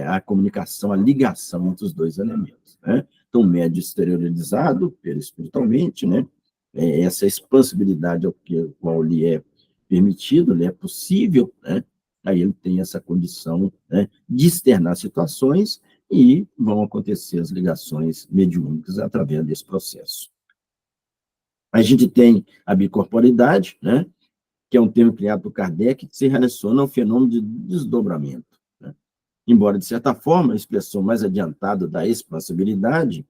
a comunicação, a ligação entre os dois elementos, né? Então, o médio exteriorizado, perispiritualmente, né? Essa expansibilidade ao qual lhe é permitido, né, é possível, né? Aí ele tem essa condição, né, de externar situações e vão acontecer as ligações mediúnicas através desse processo. A gente tem a bicorporidade, né, que é um termo criado por Kardec, que se relaciona ao fenômeno de desdobramento, né? Embora, de certa forma, a expressão mais adiantada da expansibilidade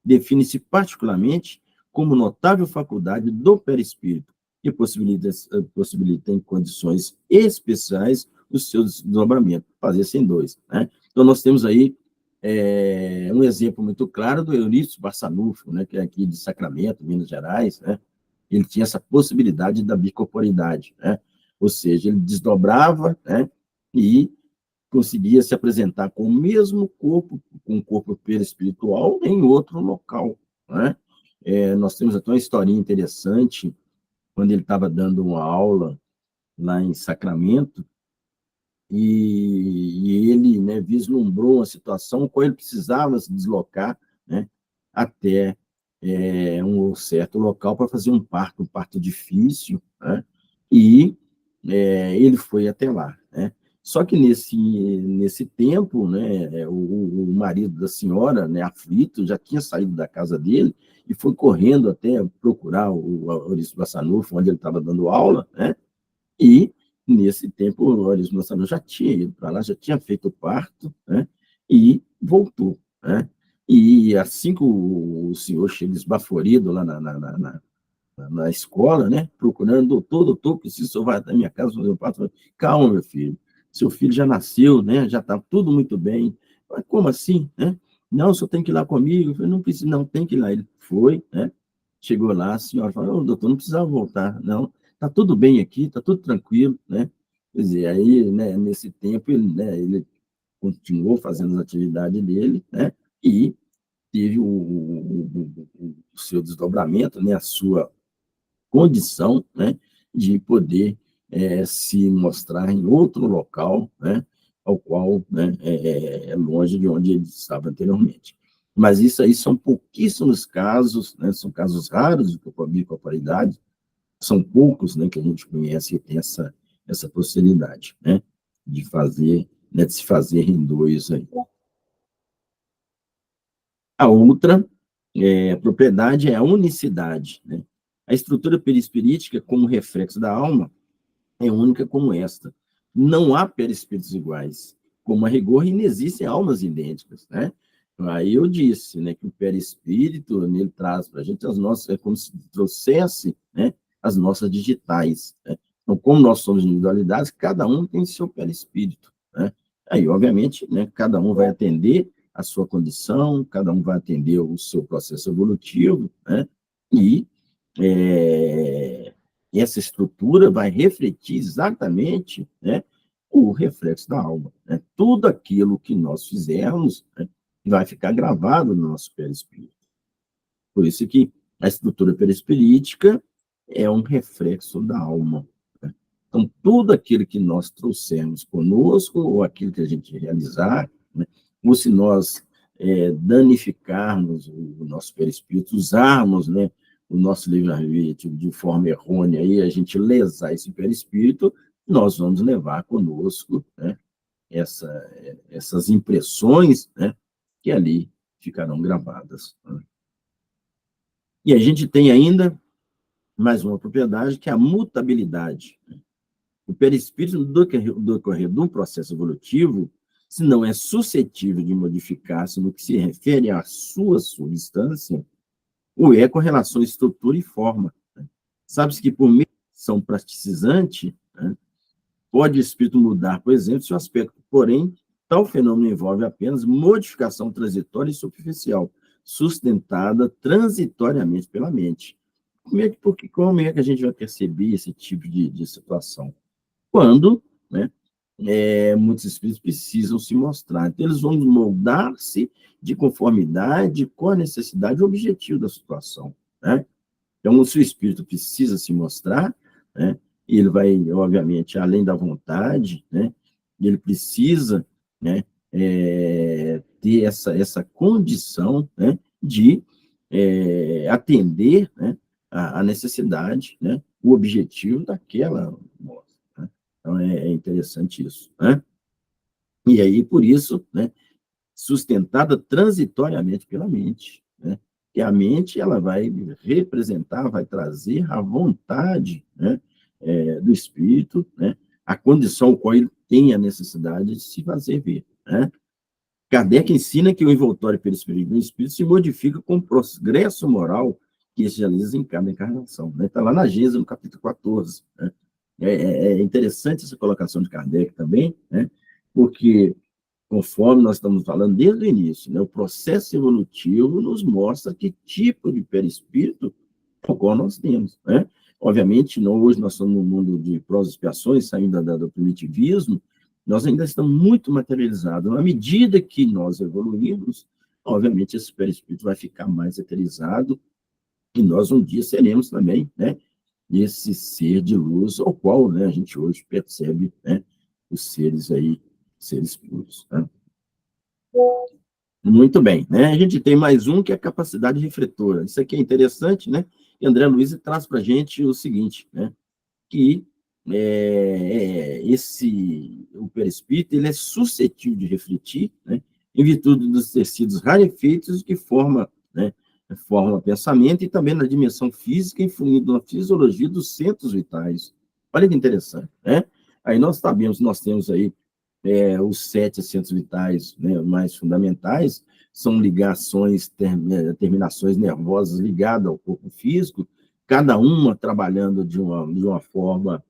define-se particularmente como notável faculdade do perispírito, que possibilita em condições especiais o seu desdobramento, fazer-se em dois, né? Então, nós temos aí um exemplo muito claro do Eurípides Barçanufo, né, que é aqui de Sacramento, Minas Gerais, né? Ele tinha essa possibilidade da bicorporidade, né? Ou seja, ele desdobrava, né, e conseguia se apresentar com o mesmo corpo, com o corpo perispiritual, em outro local, né? Nós temos até uma historinha interessante, quando ele estava dando uma aula lá em Sacramento, e ele, né, vislumbrou uma situação com ele precisava se deslocar, né, até um certo local para fazer um parto difícil, né, e ele foi até lá, né. Só que nesse tempo, né, o marido da senhora, né, aflito, já tinha saído da casa dele e foi correndo até procurar o Eurício Bassanufo, onde ele estava dando aula, né, e, nesse tempo, o Eurício Bassanufo já tinha ido para lá, já tinha feito o parto, né, e voltou, né. E assim que o senhor chega esbaforido lá na escola, né, procurando, doutor, preciso que o senhor vá até a minha casa fazer um parto. Calma, meu filho, seu filho já nasceu, né, já está tudo muito bem. Mas como assim, né? Não, o senhor tem que ir lá comigo. Eu falei, não precisa, não, tem que ir lá. Ele foi, né, chegou lá, a senhora falou, doutor, não precisava voltar, não, está tudo bem aqui, está tudo tranquilo, né? Quer dizer, aí, né, nesse tempo, ele continuou fazendo as atividades dele, né, e teve o seu desdobramento, né, a sua condição, né, de poder se mostrar em outro local, né, ao qual, né, é longe de onde ele estava anteriormente. Mas isso aí são pouquíssimos casos, né, são casos raros de bicorporeidade, são poucos, né, que a gente conhece que tem essa possibilidade, né, de fazer, né, de se fazer em dois aí. A outra propriedade é a unicidade, né? A estrutura perispirítica, como reflexo da alma, é única como esta. Não há perispíritos iguais. Como a rigor, não existem almas idênticas, né? Aí eu disse, né, que o perispírito, ele traz para a gente as nossas, é como se trouxesse, né, as nossas digitais, né? Então, como nós somos individualidades, cada um tem seu perispírito, né? Aí, obviamente, né, cada um vai atender a sua condição, cada um vai atender o seu processo evolutivo, né? E essa estrutura vai refletir exatamente, né, o reflexo da alma, né? Tudo aquilo que nós fizermos, né, vai ficar gravado no nosso perispírito. Por isso que a estrutura perispirítica é um reflexo da alma, né? Então, tudo aquilo que nós trouxermos conosco, ou aquilo que a gente realizar, né, ou se nós danificarmos o nosso perispírito, usarmos, né, o nosso livre-arbítrio de forma errônea e a gente lesar esse perispírito, nós vamos levar conosco, né, essas impressões, né, que ali ficarão gravadas, né? E a gente tem ainda mais uma propriedade, que é a mutabilidade. O perispírito, no decorrer de um processo evolutivo, se não é suscetível de modificar-se no que se refere à sua substância, o é com relação à estrutura e forma, né? Sabe-se que, por meio de ação plasticizante, né, pode o espírito mudar, por exemplo, seu aspecto. Porém, tal fenômeno envolve apenas modificação transitória e superficial, sustentada transitoriamente pela mente. Como é que a gente vai perceber esse tipo de situação? Quando, né, muitos espíritos precisam se mostrar. Então, eles vão moldar-se de conformidade com a necessidade e o objetivo da situação, né? Então, se o espírito precisa se mostrar, né, ele vai, obviamente, além da vontade, né, ele precisa, né, ter essa condição, né, de atender, né, a necessidade, né, o objetivo daquela mostra, né? Então, é interessante isso, né? E aí, por isso, né, sustentada transitoriamente pela mente, né? Que a mente ela vai representar, vai trazer a vontade, né, do espírito, né, a condição qual ele tem a necessidade de se fazer ver, né? Kardec ensina que o envoltório perispírito do espírito se modifica com o progresso moral que se realiza em cada encarnação, né? Está lá na Gênesis, no capítulo 14, né? É interessante essa colocação de Kardec também, né? Porque conforme nós estamos falando desde o início, né, o processo evolutivo nos mostra que tipo de perispírito ao qual nós temos, né? Obviamente, hoje nós estamos no mundo de provas e expiações, saindo do primitivismo, nós ainda estamos muito materializados. À medida que nós evoluirmos, obviamente, esse perispírito vai ficar mais eterizado e nós um dia seremos também, né, esse ser de luz ao qual, né, a gente hoje percebe, né, os seres aí, seres puros. Né? Muito bem, né? A gente tem mais um que é a capacidade refletora. Isso aqui é interessante, né? E André Luiz traz para a gente o seguinte, né? Que o perispírito ele é suscetível de refletir, né? Em virtude dos tecidos rarefeitos que forma pensamento e também na dimensão física, influindo na fisiologia dos centros vitais. Olha que interessante, né? Aí nós sabemos, nós temos aí os 7 centros vitais, né, mais fundamentais, são ligações, terminações nervosas ligadas ao corpo físico, cada uma trabalhando de uma forma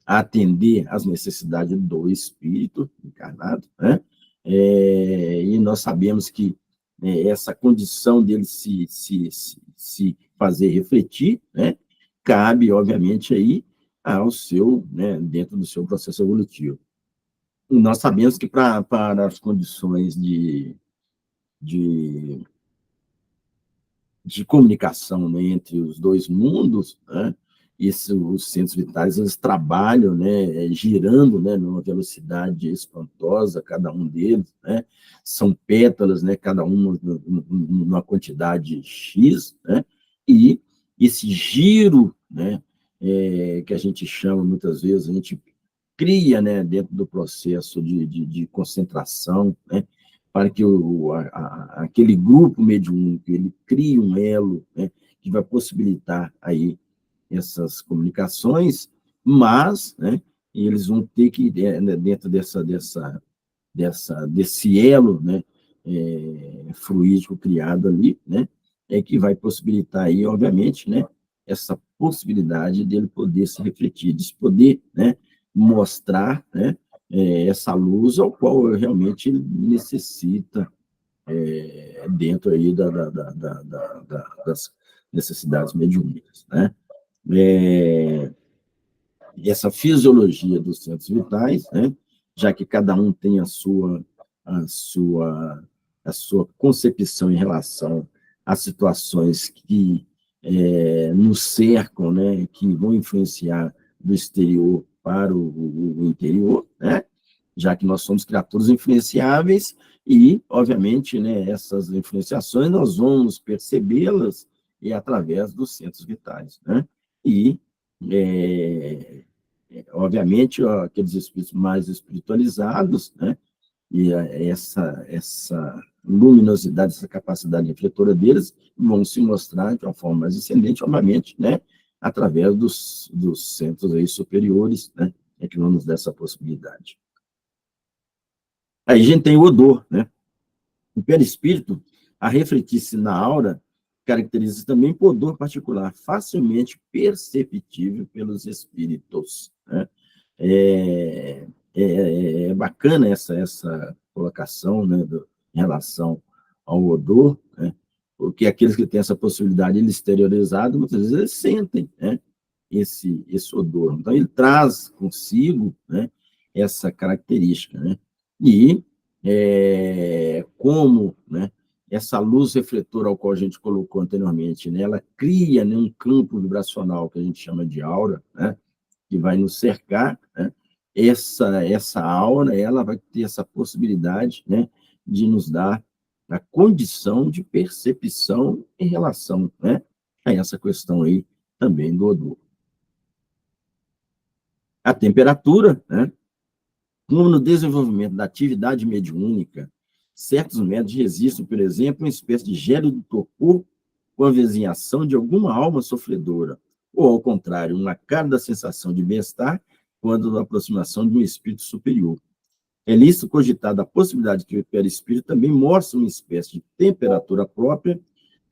a atender às necessidades do espírito encarnado, né? E nós sabemos que essa condição dele se fazer refletir, né, cabe, obviamente, aí ao seu, né, dentro do seu processo evolutivo. E nós sabemos que para as condições de, de comunicação, né, entre os dois mundos, né, os centros vitais eles trabalham, né, girando, né, numa velocidade espantosa, cada um deles, né, são pétalas, né, cada uma numa quantidade X, né, e esse giro, né, que a gente chama muitas vezes, a gente cria, né, dentro do processo de concentração, né, para que aquele grupo mediúnico ele crie um elo, né, que vai possibilitar aí essas comunicações, mas, né, eles vão ter que, né, dentro desse elo, né, fluídico criado ali, né, que vai possibilitar aí, obviamente, né, essa possibilidade dele poder se refletir, de poder, né, mostrar, né, essa luz ao qual realmente ele necessita dentro aí das necessidades mediúnicas, né? Essa fisiologia dos centros vitais, né? Já que cada um tem a sua, a sua concepção em relação às situações que nos cercam, né? Que vão influenciar do exterior para o interior, né? Já que nós somos criaturas influenciáveis e, obviamente, né, essas influenciações nós vamos percebê-las através dos centros vitais, né? E obviamente, ó, aqueles espíritos mais espiritualizados, né? E essa luminosidade, essa capacidade refletora deles vão se mostrar de uma forma mais ascendente, obviamente, né? Através dos centros aí superiores, né? Que vão nos dar essa possibilidade. Aí a gente tem o odor, né? O perispírito, a refletir-se na aura, caracteriza também por odor particular, facilmente perceptível pelos espíritos, né? É bacana essa colocação, né, em relação ao odor, né, porque aqueles que têm essa possibilidade de exteriorizado, muitas vezes eles sentem, né, esse odor. Então, ele traz consigo, né, essa característica. Né, e como, né, essa luz refletora ao qual a gente colocou anteriormente, né, ela cria, né, um campo vibracional que a gente chama de aura, né, que vai nos cercar, né? Essa aura, ela vai ter essa possibilidade, né, de nos dar a condição de percepção em relação, né, a essa questão aí também do odor. A temperatura, né, como no desenvolvimento da atividade mediúnica, certos métodos registram, por exemplo, uma espécie de gélido torpor com a vizinhação de alguma alma sofredora, ou, ao contrário, uma cálida sensação de bem-estar quando a aproximação de um espírito superior. É nisso cogitada a possibilidade que o perispírito também mostra uma espécie de temperatura própria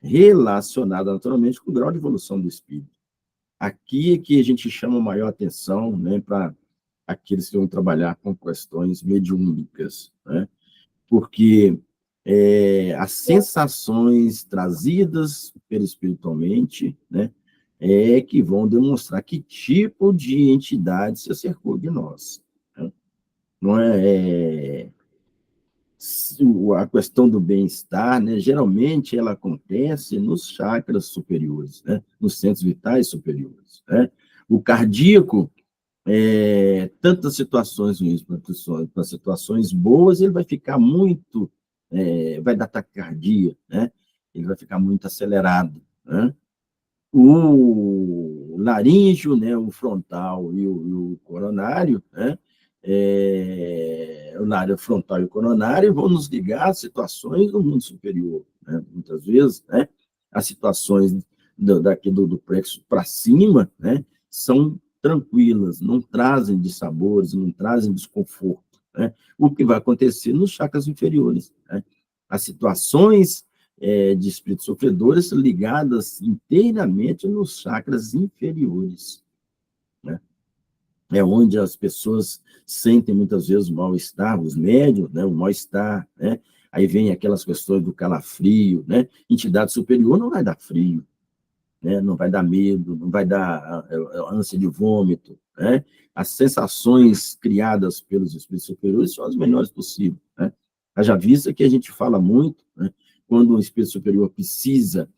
relacionada naturalmente com o grau de evolução do espírito. Aqui é que a gente chama maior atenção, né, para aqueles que vão trabalhar com questões mediúnicas, né? Porque as sensações trazidas perispiritualmente, né, que vão demonstrar que tipo de entidade se acercou de nós. Né? Não a questão do bem-estar, né, geralmente ela acontece nos chakras superiores, né, nos centros vitais superiores. Né? O cardíaco, tantas situações ruins para situações boas, ele vai ficar muito, vai dar taquicardia, né? Ele vai ficar muito acelerado. Né? O laríngeo, né, o frontal e o coronário, né, o lário frontal e o coronário vão nos ligar a situações do mundo superior, né, muitas vezes, né, as situações do plexo para cima, né, são tranquilas, não trazem dissabores, não trazem desconforto, né, o que vai acontecer nos chakras inferiores, né, as situações de espíritos sofredores ligadas inteiramente nos chakras inferiores, né? É onde as pessoas sentem muitas vezes o mal-estar, os médios, né? O mal-estar, né? Aí vem aquelas questões do calafrio, né? Entidade superior não vai dar frio, né? Não vai dar medo, não vai dar ânsia de vômito, né? As sensações criadas pelos espíritos superiores são as melhores possíveis, né? Haja vista que a gente fala muito, né? Quando o espírito superior precisa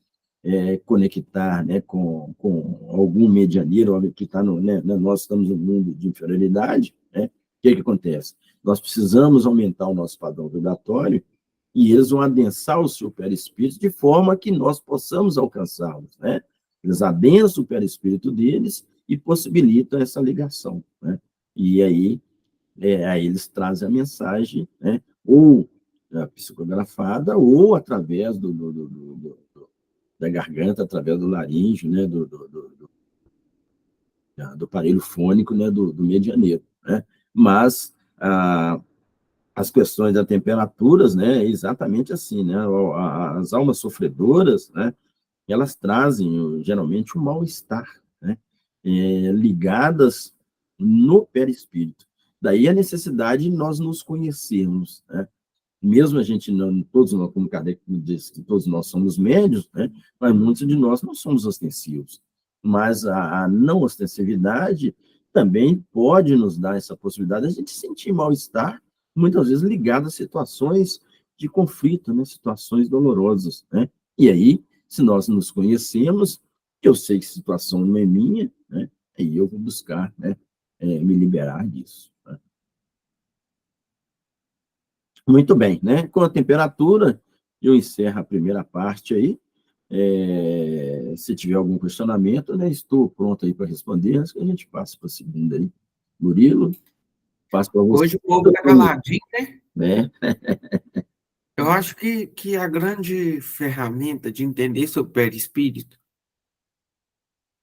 conectar, né, com algum medianeiro que está no, né, nós estamos no mundo de inferioridade, né? O que acontece? Nós precisamos aumentar o nosso padrão vibratório e eles vão adensar o seu perispírito de forma que nós possamos alcançá-los, né? Eles adensam o perispírito deles e possibilitam essa ligação, né? E aí eles trazem a mensagem, né? Ou psicografada ou através da garganta, através do laríngeo, né? Do aparelho fônico, né? Do medianeiro, né? Mas as questões das temperaturas, né? É exatamente assim, né? As almas sofredoras, né? Elas trazem geralmente um mal-estar, né? Ligadas no perispírito. Daí a necessidade de nós nos conhecermos, né? Mesmo a gente não, todos nós, como Kardec diz, que todos nós somos médios, né? Mas muitos de nós não somos ostensivos. Mas a não ostensividade também pode nos dar essa possibilidade de a gente sentir mal-estar, muitas vezes ligado a situações de conflito, né? Situações dolorosas, né? E aí, se nós nos conhecemos, eu sei que a situação não é minha, né? Aí eu vou buscar, né? Me liberar disso. Né? Muito bem, né? Com a temperatura, eu encerro a primeira parte aí. Se tiver algum questionamento, né, estou pronto aí para responder, acho que a gente passa para a segunda aí. Murilo, passo para você. Hoje o povo está caladinho, né? Eu acho que a grande ferramenta de entender sobre o perispírito,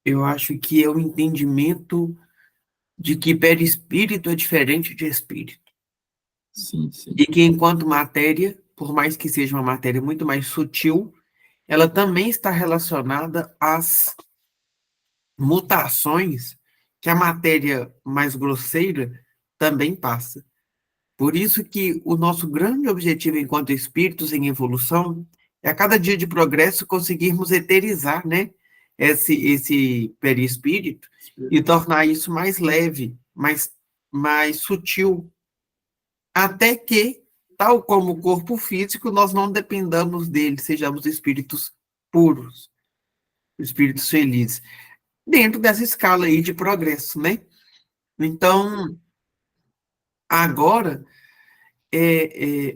eu acho que é o entendimento de que perispírito é diferente de espírito. Sim, sim. E que enquanto matéria, por mais que seja uma matéria muito mais sutil, ela também está relacionada às mutações que a matéria mais grosseira também passa. Por isso que o nosso grande objetivo enquanto espíritos em evolução é a cada dia de progresso conseguirmos eterizar, né, esse perispírito e tornar isso mais leve, mais sutil, até que, tal como o corpo físico, nós não dependamos dele, sejamos espíritos puros, espíritos felizes, dentro dessa escala aí de progresso, né? Então, agora,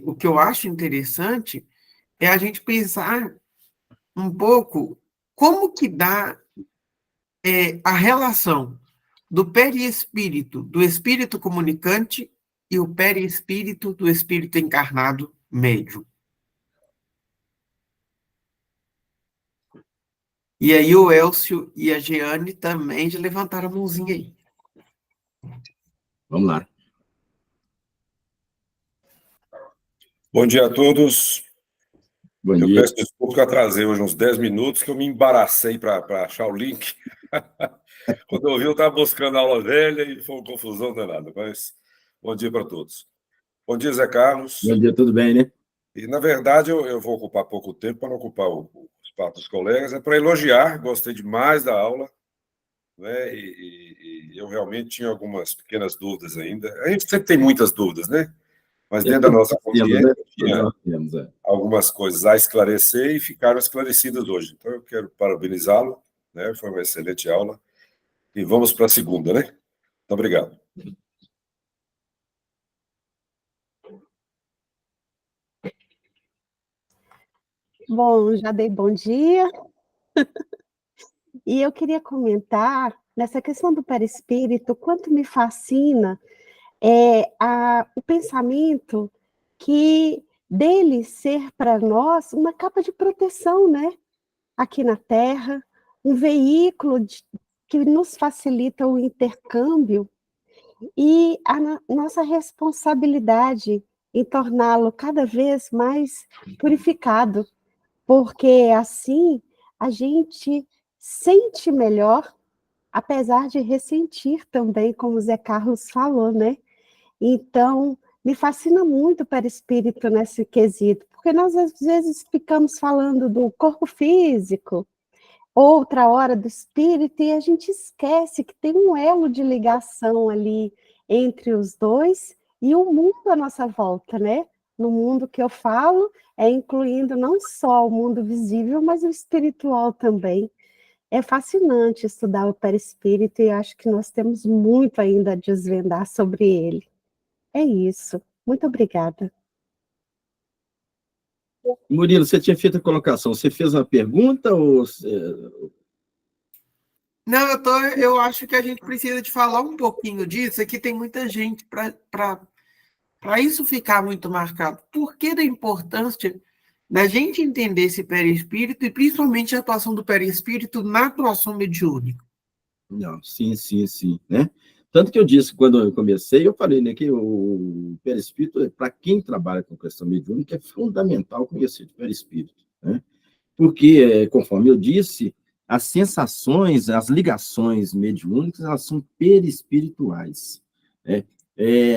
o que eu acho interessante é a gente pensar um pouco como que dá a relação do perispírito, do espírito comunicante e o perispírito do espírito encarnado médium. E aí o Elcio e a Jeane também já levantaram a mãozinha aí. Vamos lá. Bom dia a todos. Bom Eu dia. peço desculpa que eu atrasei hoje uns 10 minutos, que eu me embaracei para achar o link. Quando eu vi, eu estava buscando a aula velha e foi uma confusão danada. Mas bom dia para todos. Bom dia, Zé Carlos. Bom dia, tudo bem, né? E, na verdade, eu vou ocupar pouco tempo para não ocupar o espaço dos colegas, é para elogiar, gostei demais da aula, né? E eu realmente tinha algumas pequenas dúvidas ainda. A gente sempre tem muitas dúvidas, né? Mas dentro da nossa Temos, né? consciência tinha Temos, algumas coisas a esclarecer e ficaram esclarecidas hoje. Então, eu quero parabenizá-lo, né? Foi uma excelente aula. E vamos para a segunda, né? Muito obrigado. Bom, já dei bom dia. E eu queria comentar nessa questão do perispírito, quanto me fascina o pensamento que dele ser para nós uma capa de proteção, né? Aqui na Terra, um veículo que nos facilita o intercâmbio e a nossa responsabilidade em torná-lo cada vez mais purificado, porque assim a gente sente melhor, apesar de ressentir também, como o Zé Carlos falou, né? Então, me fascina muito o perispírito nesse quesito, porque nós às vezes ficamos falando do corpo físico, outra hora do espírito, e a gente esquece que tem um elo de ligação ali entre os dois e o mundo à nossa volta, né? No mundo que eu falo, incluindo não só o mundo visível, mas o espiritual também. É fascinante estudar o perispírito e acho que nós temos muito ainda a desvendar sobre ele. É isso. Muito obrigada. Murilo, você tinha feito a colocação. Você fez uma pergunta ou... Não, eu acho que a gente precisa de falar um pouquinho disso. Aqui tem muita gente para isso ficar muito marcado. Por que da importância da gente entender esse perispírito e principalmente a atuação do perispírito na atuação mediúnica? Não, sim, né? Tanto que eu disse, quando eu comecei, eu falei, né, que o perispírito, para quem trabalha com questão mediúnica, é fundamental conhecer o perispírito, né? Porque, conforme eu disse, as sensações, as ligações mediúnicas, elas são perispirituais, né?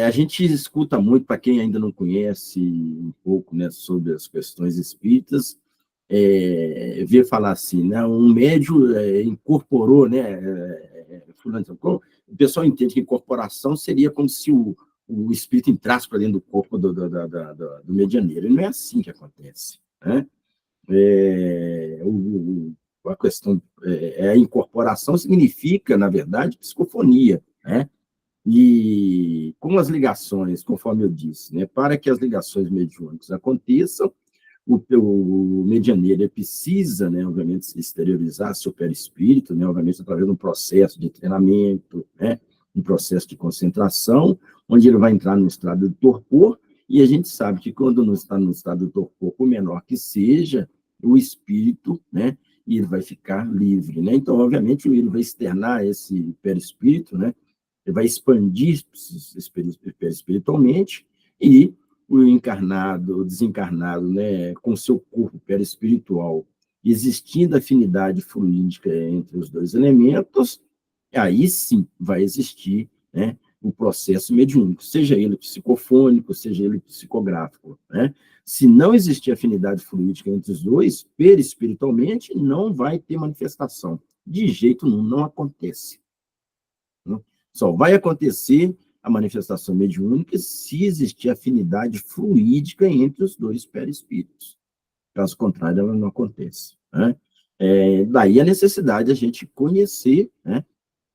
A gente escuta muito, para quem ainda não conhece um pouco, né, sobre as questões espíritas, ver falar assim, né, um médium incorporou, né, o pessoal entende que incorporação seria como se o espírito entrasse para dentro do corpo do medianeiro, e não é assim que acontece, né? A questão, a incorporação significa, na verdade, psicofonia, né? E com as ligações, conforme eu disse, né, para que as ligações mediúnicas aconteçam, o medianeiro precisa, né, obviamente, se exteriorizar seu perispírito, né, obviamente, através de um processo de treinamento, né, um processo de concentração, onde ele vai entrar no estado de torpor, e a gente sabe que quando não está no estado de torpor, por menor que seja, o espírito, né, ele vai ficar livre, né? Então, obviamente, ele vai externar esse perispírito, né, ele vai expandir perispiritualmente, e o encarnado, o desencarnado, né, com seu corpo perispiritual, existindo afinidade fluídica entre os dois elementos, aí sim vai existir, né, o processo mediúnico, seja ele psicofônico, seja ele psicográfico, né? Se não existir afinidade fluídica entre os dois, perispiritualmente, não vai ter manifestação. De jeito nenhum, não acontece. Só vai acontecer a manifestação mediúnica se existir afinidade fluídica entre os dois perispíritos. Caso contrário, ela não acontece, né? Daí a necessidade de a gente conhecer, né,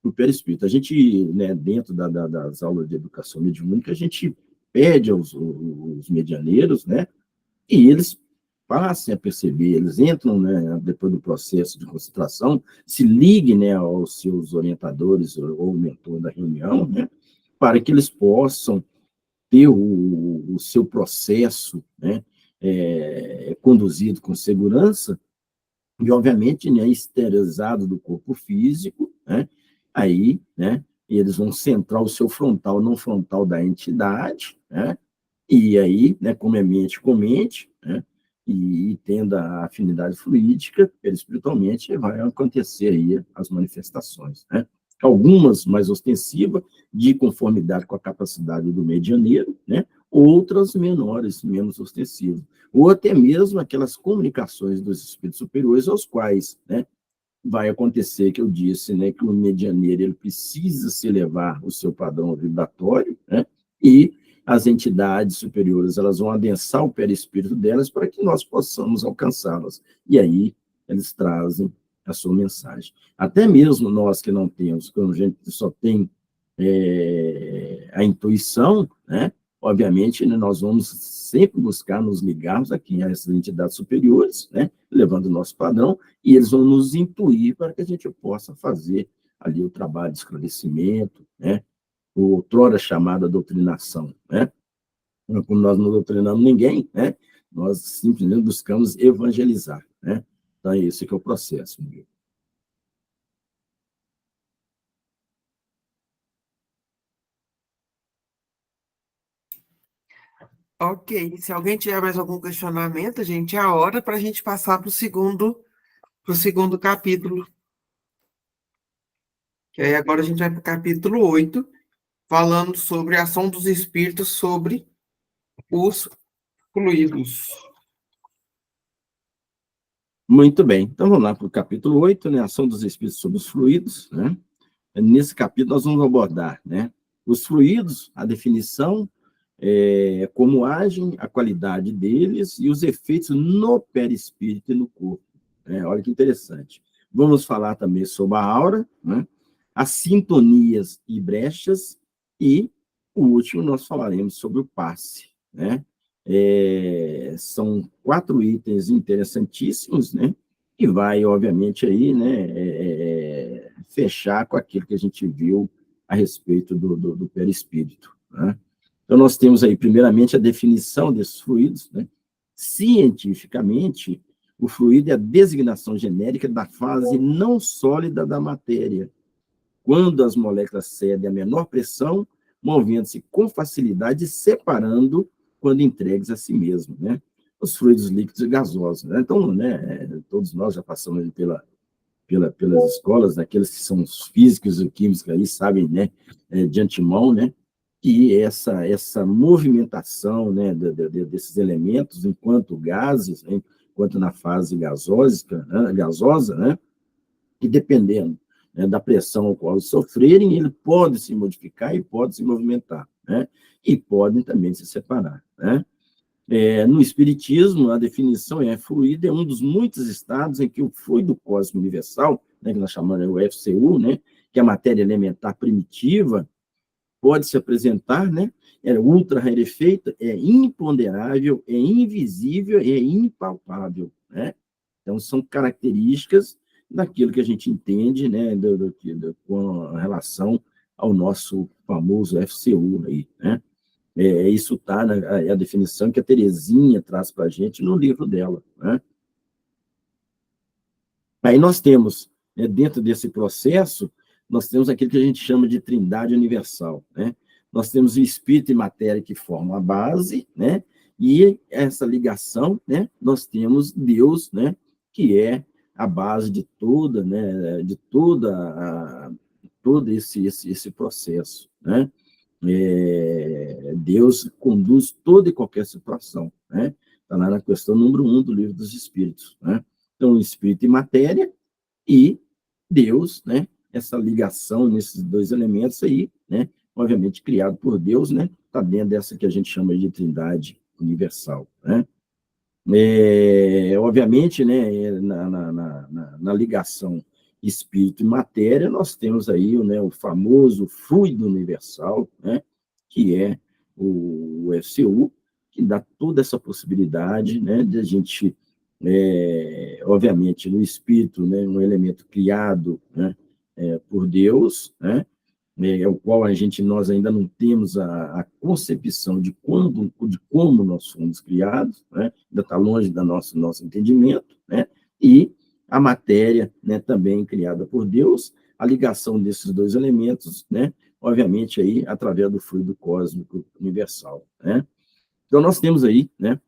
o perispírito. A gente, né, dentro das aulas de educação mediúnica, a gente pede aos medianeiros, né, e eles passem a perceber, eles entram, né, depois do processo de concentração, se liguem, né, aos seus orientadores ou mentor da reunião, né, para que eles possam ter o seu processo, né, conduzido com segurança e, obviamente, né, esterilizado do corpo físico, né, aí, né, eles vão centrar o seu frontal não frontal da entidade, né, e aí, né, como é mente com mente, né, e tendo a afinidade fluídica, espiritualmente, vai acontecer aí as manifestações, né? Algumas mais ostensivas, de conformidade com a capacidade do medianeiro, né? Outras menores, menos ostensivas. ou até mesmo aquelas comunicações dos espíritos superiores aos quais, né, vai acontecer, que eu disse, né, que o medianeiro ele precisa se elevar o seu padrão vibratório, né, e as entidades superiores elas vão adensar o perispírito delas para que nós possamos alcançá-las. E aí eles trazem a sua mensagem. Até mesmo nós que não temos, quando a gente só tem a intuição, né, obviamente, né, nós vamos sempre buscar nos ligarmos aqui a essas entidades superiores, né, levando o nosso padrão, e eles vão nos intuir para que a gente possa fazer ali o trabalho de esclarecimento, né, o outrora chamada doutrinação, né? Como nós não doutrinamos ninguém, né? Nós simplesmente buscamos evangelizar, né? Então, é esse que é o processo, Miguel. Ok, se alguém tiver mais algum questionamento, gente, é a hora para a gente passar para o segundo capítulo. Que aí agora a gente vai para o capítulo 8, falando sobre a ação dos espíritos sobre os fluidos. Muito bem, então vamos lá para o capítulo 8, né? Ação dos espíritos sobre os fluidos, né? Nesse capítulo nós vamos abordar, né, os fluidos, a definição, como agem, a qualidade deles e os efeitos no perispírito e no corpo. Olha que interessante. Vamos falar também sobre a aura, né, as sintonias e brechas, e o último nós falaremos sobre o passe, né? São 4 itens interessantíssimos, né? Que vai, obviamente, aí, né, fechar com aquilo que a gente viu a respeito do perispírito, né? Então, nós temos aí, primeiramente, a definição desses fluidos, né? Cientificamente, o fluido é a designação genérica da fase não sólida da matéria, quando as moléculas cedem a menor pressão, movendo-se com facilidade e separando quando entregues a si mesmo, né? Os fluidos líquidos e gasosos, né? Então, né, todos nós já passamos pelas escolas, aqueles que são os físicos e químicos aí sabem, né, de antemão, né, que essa movimentação, né, desses elementos enquanto gases, né, enquanto na fase gasosa, né, e dependendo, né, da pressão ao qual sofrerem, ele pode se modificar e pode se movimentar, né, e podem também se separar, né. No Espiritismo, a definição fluido é um dos muitos estados em que o fluido cósmico universal, né, que nós chamamos o FCU, né, que é a matéria elementar primitiva, pode se apresentar, né, ultra rarefeita, é imponderável, é invisível, é impalpável, né? Então, são características daquilo que a gente entende, né, com relação ao nosso famoso FCU aí, né? Isso está a definição que a Terezinha traz para a gente no livro dela, né? Aí nós temos, né, dentro desse processo, nós temos aquilo que a gente chama de trindade universal, né? Nós temos o espírito e matéria que formam a base, né? E essa ligação, né? Nós temos Deus, né? Que é a base de toda, né? De todo esse processo, né? Deus conduz toda e qualquer situação, né? Está lá na questão número 1 do Livro dos Espíritos, né? Então, espírito e matéria e Deus, né? Essa ligação nesses 2 elementos aí, né? Obviamente criado por Deus, né? Está dentro dessa que a gente chama de trindade universal, né? Obviamente, né? Na ligação espírito e matéria, nós temos aí, né, o famoso fluido universal, né, que é o FCU, que dá toda essa possibilidade, né, de a gente, obviamente, no espírito, né, um elemento criado, né, por Deus, né, o qual nós ainda não temos a concepção de como nós fomos criados, né, ainda está longe do nosso entendimento, né, e a matéria, né, também criada por Deus, a ligação desses 2 elementos, né, obviamente, aí, através do fluido cósmico universal, né. Então, nós temos aí, né,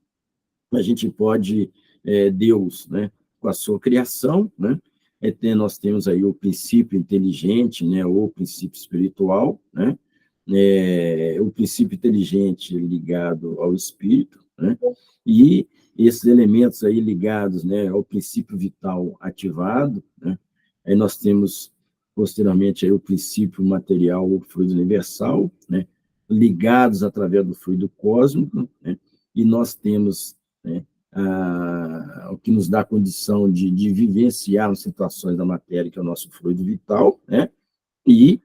a gente pode, Deus, né, com a sua criação, né, nós temos aí o princípio inteligente, né, ou princípio espiritual, né, o princípio inteligente ligado ao espírito, né, e esses elementos aí ligados, né, ao princípio vital ativado, né? Aí nós temos, posteriormente, aí, o princípio material, o fluido universal, né, ligados através do fluido cósmico, né? E nós temos, né, o que nos dá a condição de vivenciar as situações da matéria, que é o nosso fluido vital, né? E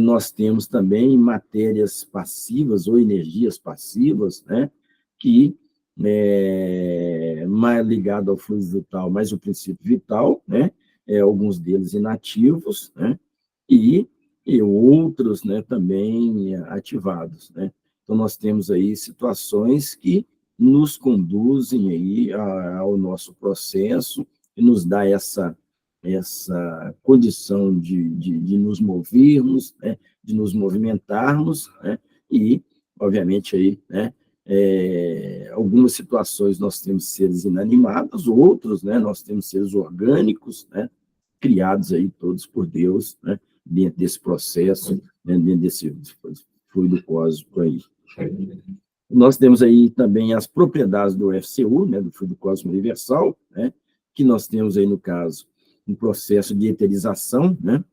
nós temos também matérias passivas ou energias passivas, né? Que mais ligado ao fluido vital, mais o princípio vital, né? Alguns deles inativos, né? E, e outros, né, também ativados, né? Então, nós temos aí situações que nos conduzem aí ao nosso processo e nos dá essa condição de nos movermos, né, de nos movimentarmos, né, e, obviamente, aí, né, algumas situações nós temos seres inanimados, outros, né, nós temos seres orgânicos, né, criados aí todos por Deus, né, dentro desse processo, né, dentro desse fluido cósmico aí. Nós temos aí também as propriedades do FCU, né, do fluido cósmico universal, né, que nós temos aí, no caso, um processo de eterização, né,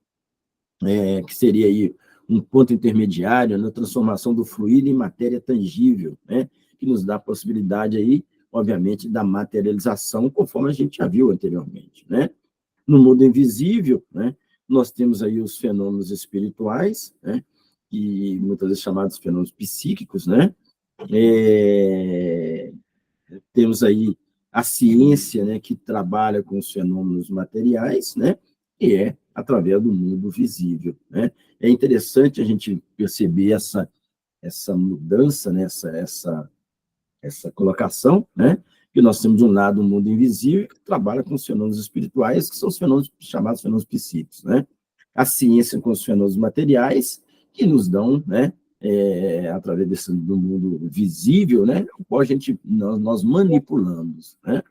que seria aí um ponto intermediário na transformação do fluido em matéria tangível, né, que nos dá a possibilidade aí, obviamente, da materialização, conforme a gente já viu anteriormente, né. No mundo invisível, né, nós temos aí os fenômenos espirituais, né, e muitas vezes chamados fenômenos psíquicos, né. Temos aí a ciência, né, que trabalha com os fenômenos materiais, né, e através do mundo visível, né. É interessante a gente perceber essa mudança, né, essa colocação, né, que nós temos, de um lado, o mundo invisível, que trabalha com os fenômenos espirituais, que são os fenômenos chamados fenômenos psíquicos, né. A ciência com os fenômenos materiais, que nos dão, né, através do mundo visível, né, o qual nós manipulamos, né.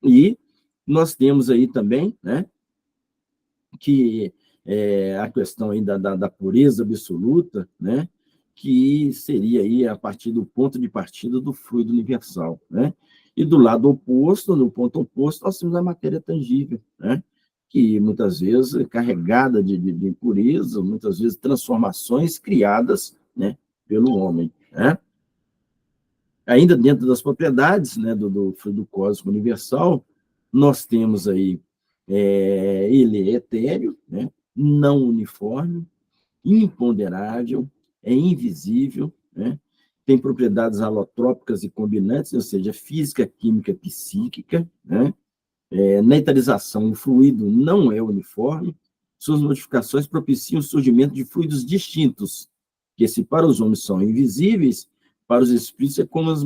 E nós temos aí também, né, que a questão aí da pureza absoluta, né, que seria aí a partir do ponto de partida do fluido universal, né. E do lado oposto, no ponto oposto, nós temos a matéria tangível, né, que muitas vezes é carregada de impureza, muitas vezes transformações criadas, né, pelo homem, né. Ainda dentro das propriedades, né, do fluido cósmico universal, nós temos aí, ele é etéreo, né, não uniforme, imponderável, é invisível, né, tem propriedades alotrópicas e combinantes, ou seja, física, química, psíquica, né. Na eterização, o fluido não é uniforme, suas modificações propiciam o surgimento de fluidos distintos, que, se para os homens são invisíveis, para os espíritos é como as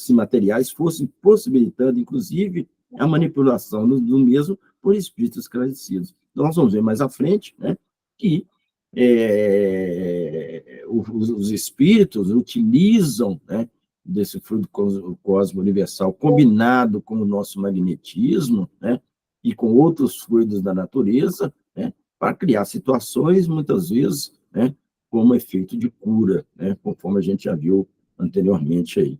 materiais fossem possibilitando, inclusive, a manipulação do mesmo por espíritos esclarecidos. Então, nós vamos ver mais à frente, né, que os espíritos utilizam, né, desse fluido cósmico universal combinado com o nosso magnetismo, né, e com outros fluidos da natureza, né, para criar situações, muitas vezes, né, como efeito de cura, né, conforme a gente já viu anteriormente aí.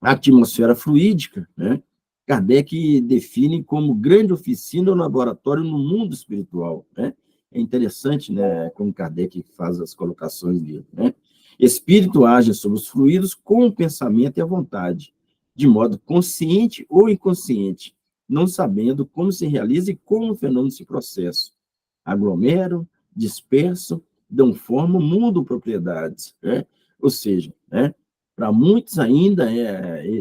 A atmosfera fluídica, né, Kardec define como grande oficina ou laboratório no mundo espiritual, né? É interessante, né, como Kardec faz as colocações dele, né? Espírito age sobre os fluidos com o pensamento e a vontade, de modo consciente ou inconsciente, não sabendo como se realiza e como o fenômeno se processa. Aglomeram, dispersam, dão forma, mudam propriedades, né? Ou seja, né, para muitos ainda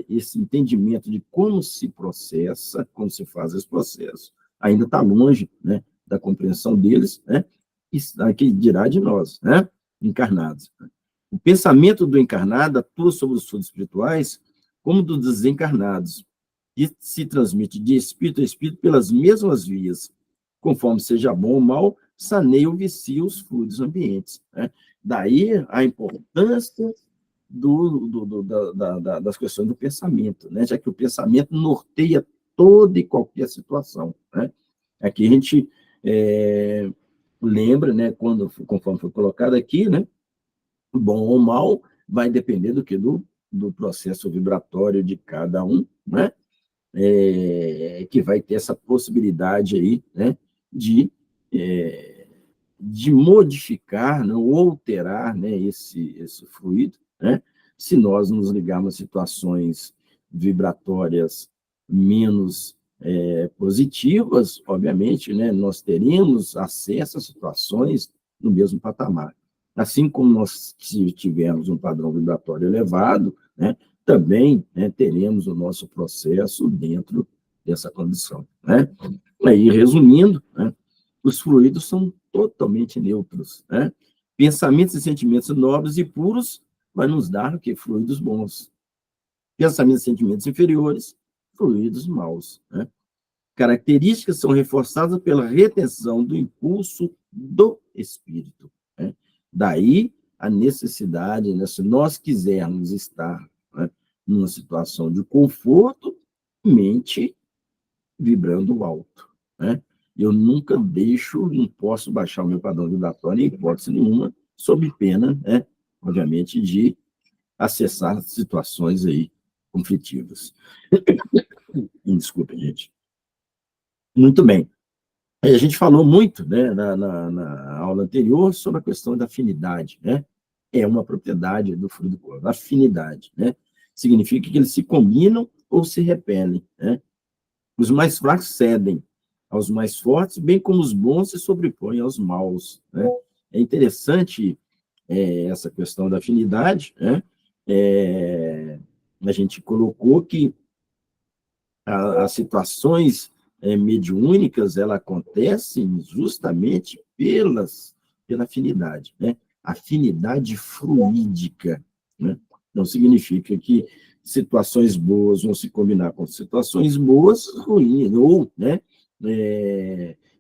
esse entendimento de como se processa, como se faz esse processo, ainda está longe, né, da compreensão deles, né, e que dirá de nós, né, encarnados. O pensamento do encarnado atua sobre os fluidos espirituais como dos desencarnados, e se transmite de espírito a espírito pelas mesmas vias, conforme seja bom ou mal, saneia ou vicia os fluidos ambientes, né? Daí a importância das questões do pensamento, né? Já que o pensamento norteia toda e qualquer situação, né? Aqui a gente lembra, né, conforme foi colocado aqui, né, bom ou mal vai depender do que? Do do processo vibratório de cada um, né? Que vai ter essa possibilidade aí, né, de modificar, né, ou alterar, né, esse fluido, né, se nós nos ligarmos a situações vibratórias menos positivas, obviamente, né, nós teremos acesso a situações no mesmo patamar. Assim como nós tivermos um padrão vibratório elevado, né, também, né, teremos o nosso processo dentro dessa condição, né? Aí, resumindo, né, os fluidos são totalmente neutros, né? Pensamentos e sentimentos nobres e puros vai nos dar o quê? Fluidos bons. Pensamentos e sentimentos inferiores, fluidos maus, né? Características são reforçadas pela retenção do impulso do espírito, né? Daí a necessidade, né, se nós quisermos estar, né, numa situação de conforto, mente vibrando alto, né? Eu nunca deixo, não posso baixar o meu padrão vibratório em hipótese nenhuma, sob pena, né, obviamente, de acessar situações aí conflitivas. Desculpe, gente. Muito bem. A gente falou muito, né, na aula anterior sobre a questão da afinidade, né? É uma propriedade do fluido corpo. Afinidade, né? Significa que eles se combinam ou se repelem, né? Os mais fracos cedem aos mais fortes, bem como os bons se sobrepõem aos maus, né? É interessante essa questão da afinidade, né? A gente colocou que as situações mediúnicas, elas acontecem justamente pela afinidade, né? Afinidade fluídica, né? Não significa que situações boas vão se combinar com situações boas ruins, ou, né?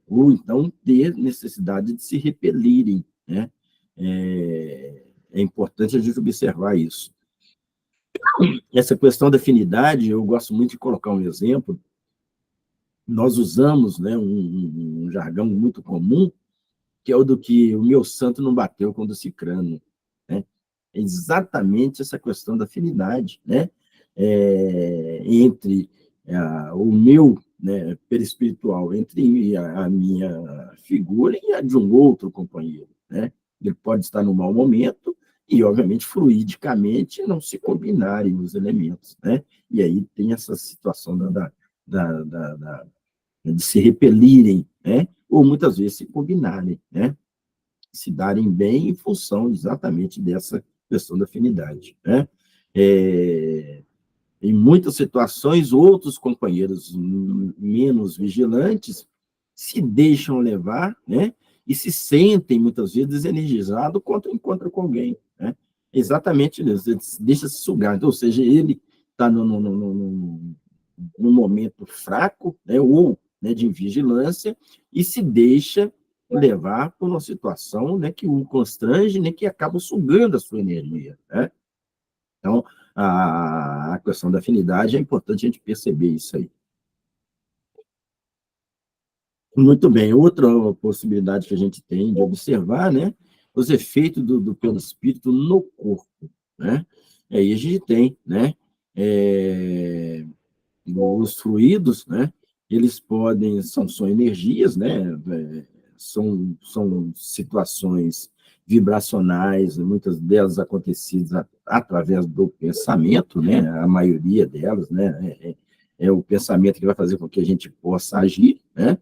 Ou então ter necessidade de se repelirem, né? É importante a gente observar isso. Essa questão da afinidade, eu gosto muito de colocar um exemplo. Nós usamos, né, um jargão muito comum, que é o do que o meu santo não bateu com o do cicrano, né? É exatamente essa questão da afinidade, né? Entre o meu, né, perispiritual, entre a minha figura e a de um outro companheiro, né? Ele pode estar no mau momento e, obviamente, fluidicamente não se combinarem os elementos, né? E aí tem essa situação de se repelirem, né? Ou muitas vezes se combinarem, né? Se darem bem em função exatamente dessa questão da afinidade, né? Em muitas situações, outros companheiros menos vigilantes se deixam levar, né? E se sentem, muitas vezes, desenergizados quando encontram com alguém, né? Exatamente isso, ele deixa se sugar. Então, ou seja, ele está num momento fraco, né? Ou, né, de vigilância, e se deixa levar por uma situação, né, que o constrange, né, que acaba sugando a sua energia, né? Então, a questão da afinidade, é importante a gente perceber isso aí. Muito bem, outra possibilidade que a gente tem de observar, né, os efeitos do perispírito no corpo, né? E aí a gente tem, né, os fluidos, né, eles são energias, né, são situações vibracionais, muitas delas acontecidas através do pensamento, né, a maioria delas, né, é o pensamento que vai fazer com que a gente possa agir, né,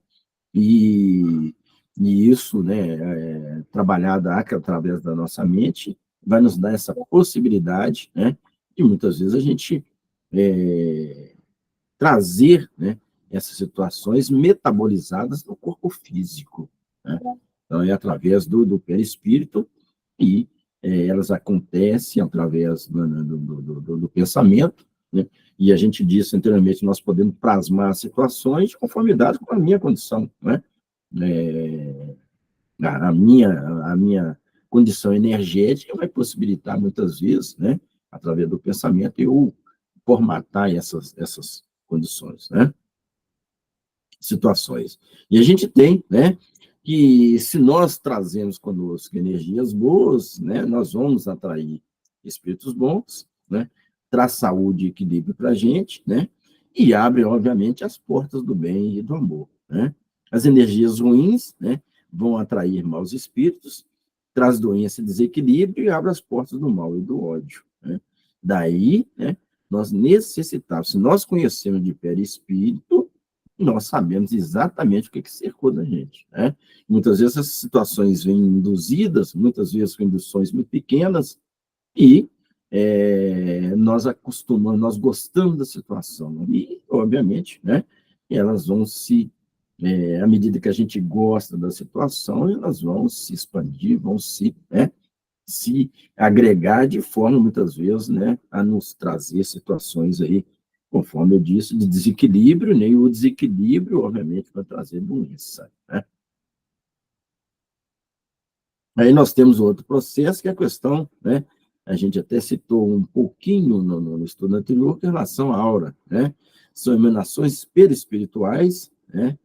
e isso, né, trabalhado através da nossa mente, vai nos dar essa possibilidade, né, de muitas vezes a gente trazer, né, essas situações metabolizadas no corpo físico, né? Então, é através do perispírito e elas acontecem através do pensamento, né? E a gente disse anteriormente, nós podemos plasmar situações de conformidade com a minha condição, né? A minha condição energética vai possibilitar, muitas vezes, né, através do pensamento, eu formatar essas condições, né? Situações. E a gente tem, né, que se nós trazemos conosco energias boas, né, nós vamos atrair espíritos bons, né? traz saúde e equilíbrio para a gente, né? E abre, obviamente, as portas do bem e do amor, né? As energias ruins, né, vão atrair maus espíritos, traz doença e desequilíbrio e abre as portas do mal e do ódio, né? Daí, né, nós necessitamos, se nós conhecemos de perispírito, nós sabemos exatamente o que cercou da gente, né? Muitas vezes essas situações vêm induzidas, muitas vezes com induções muito pequenas, e nós acostumamos, nós gostamos da situação. E, obviamente, né, elas vão à medida que a gente gosta da situação, elas vão se expandir, vão se agregar de forma, muitas vezes, né, a nos trazer situações aí, conforme eu disse, de desequilíbrio, né, e o desequilíbrio, obviamente, vai trazer doença, né? Aí nós temos outro processo, que é a questão, né, a gente até citou um pouquinho no estudo anterior, com relação à aura, né? São emanações perispirituais, né,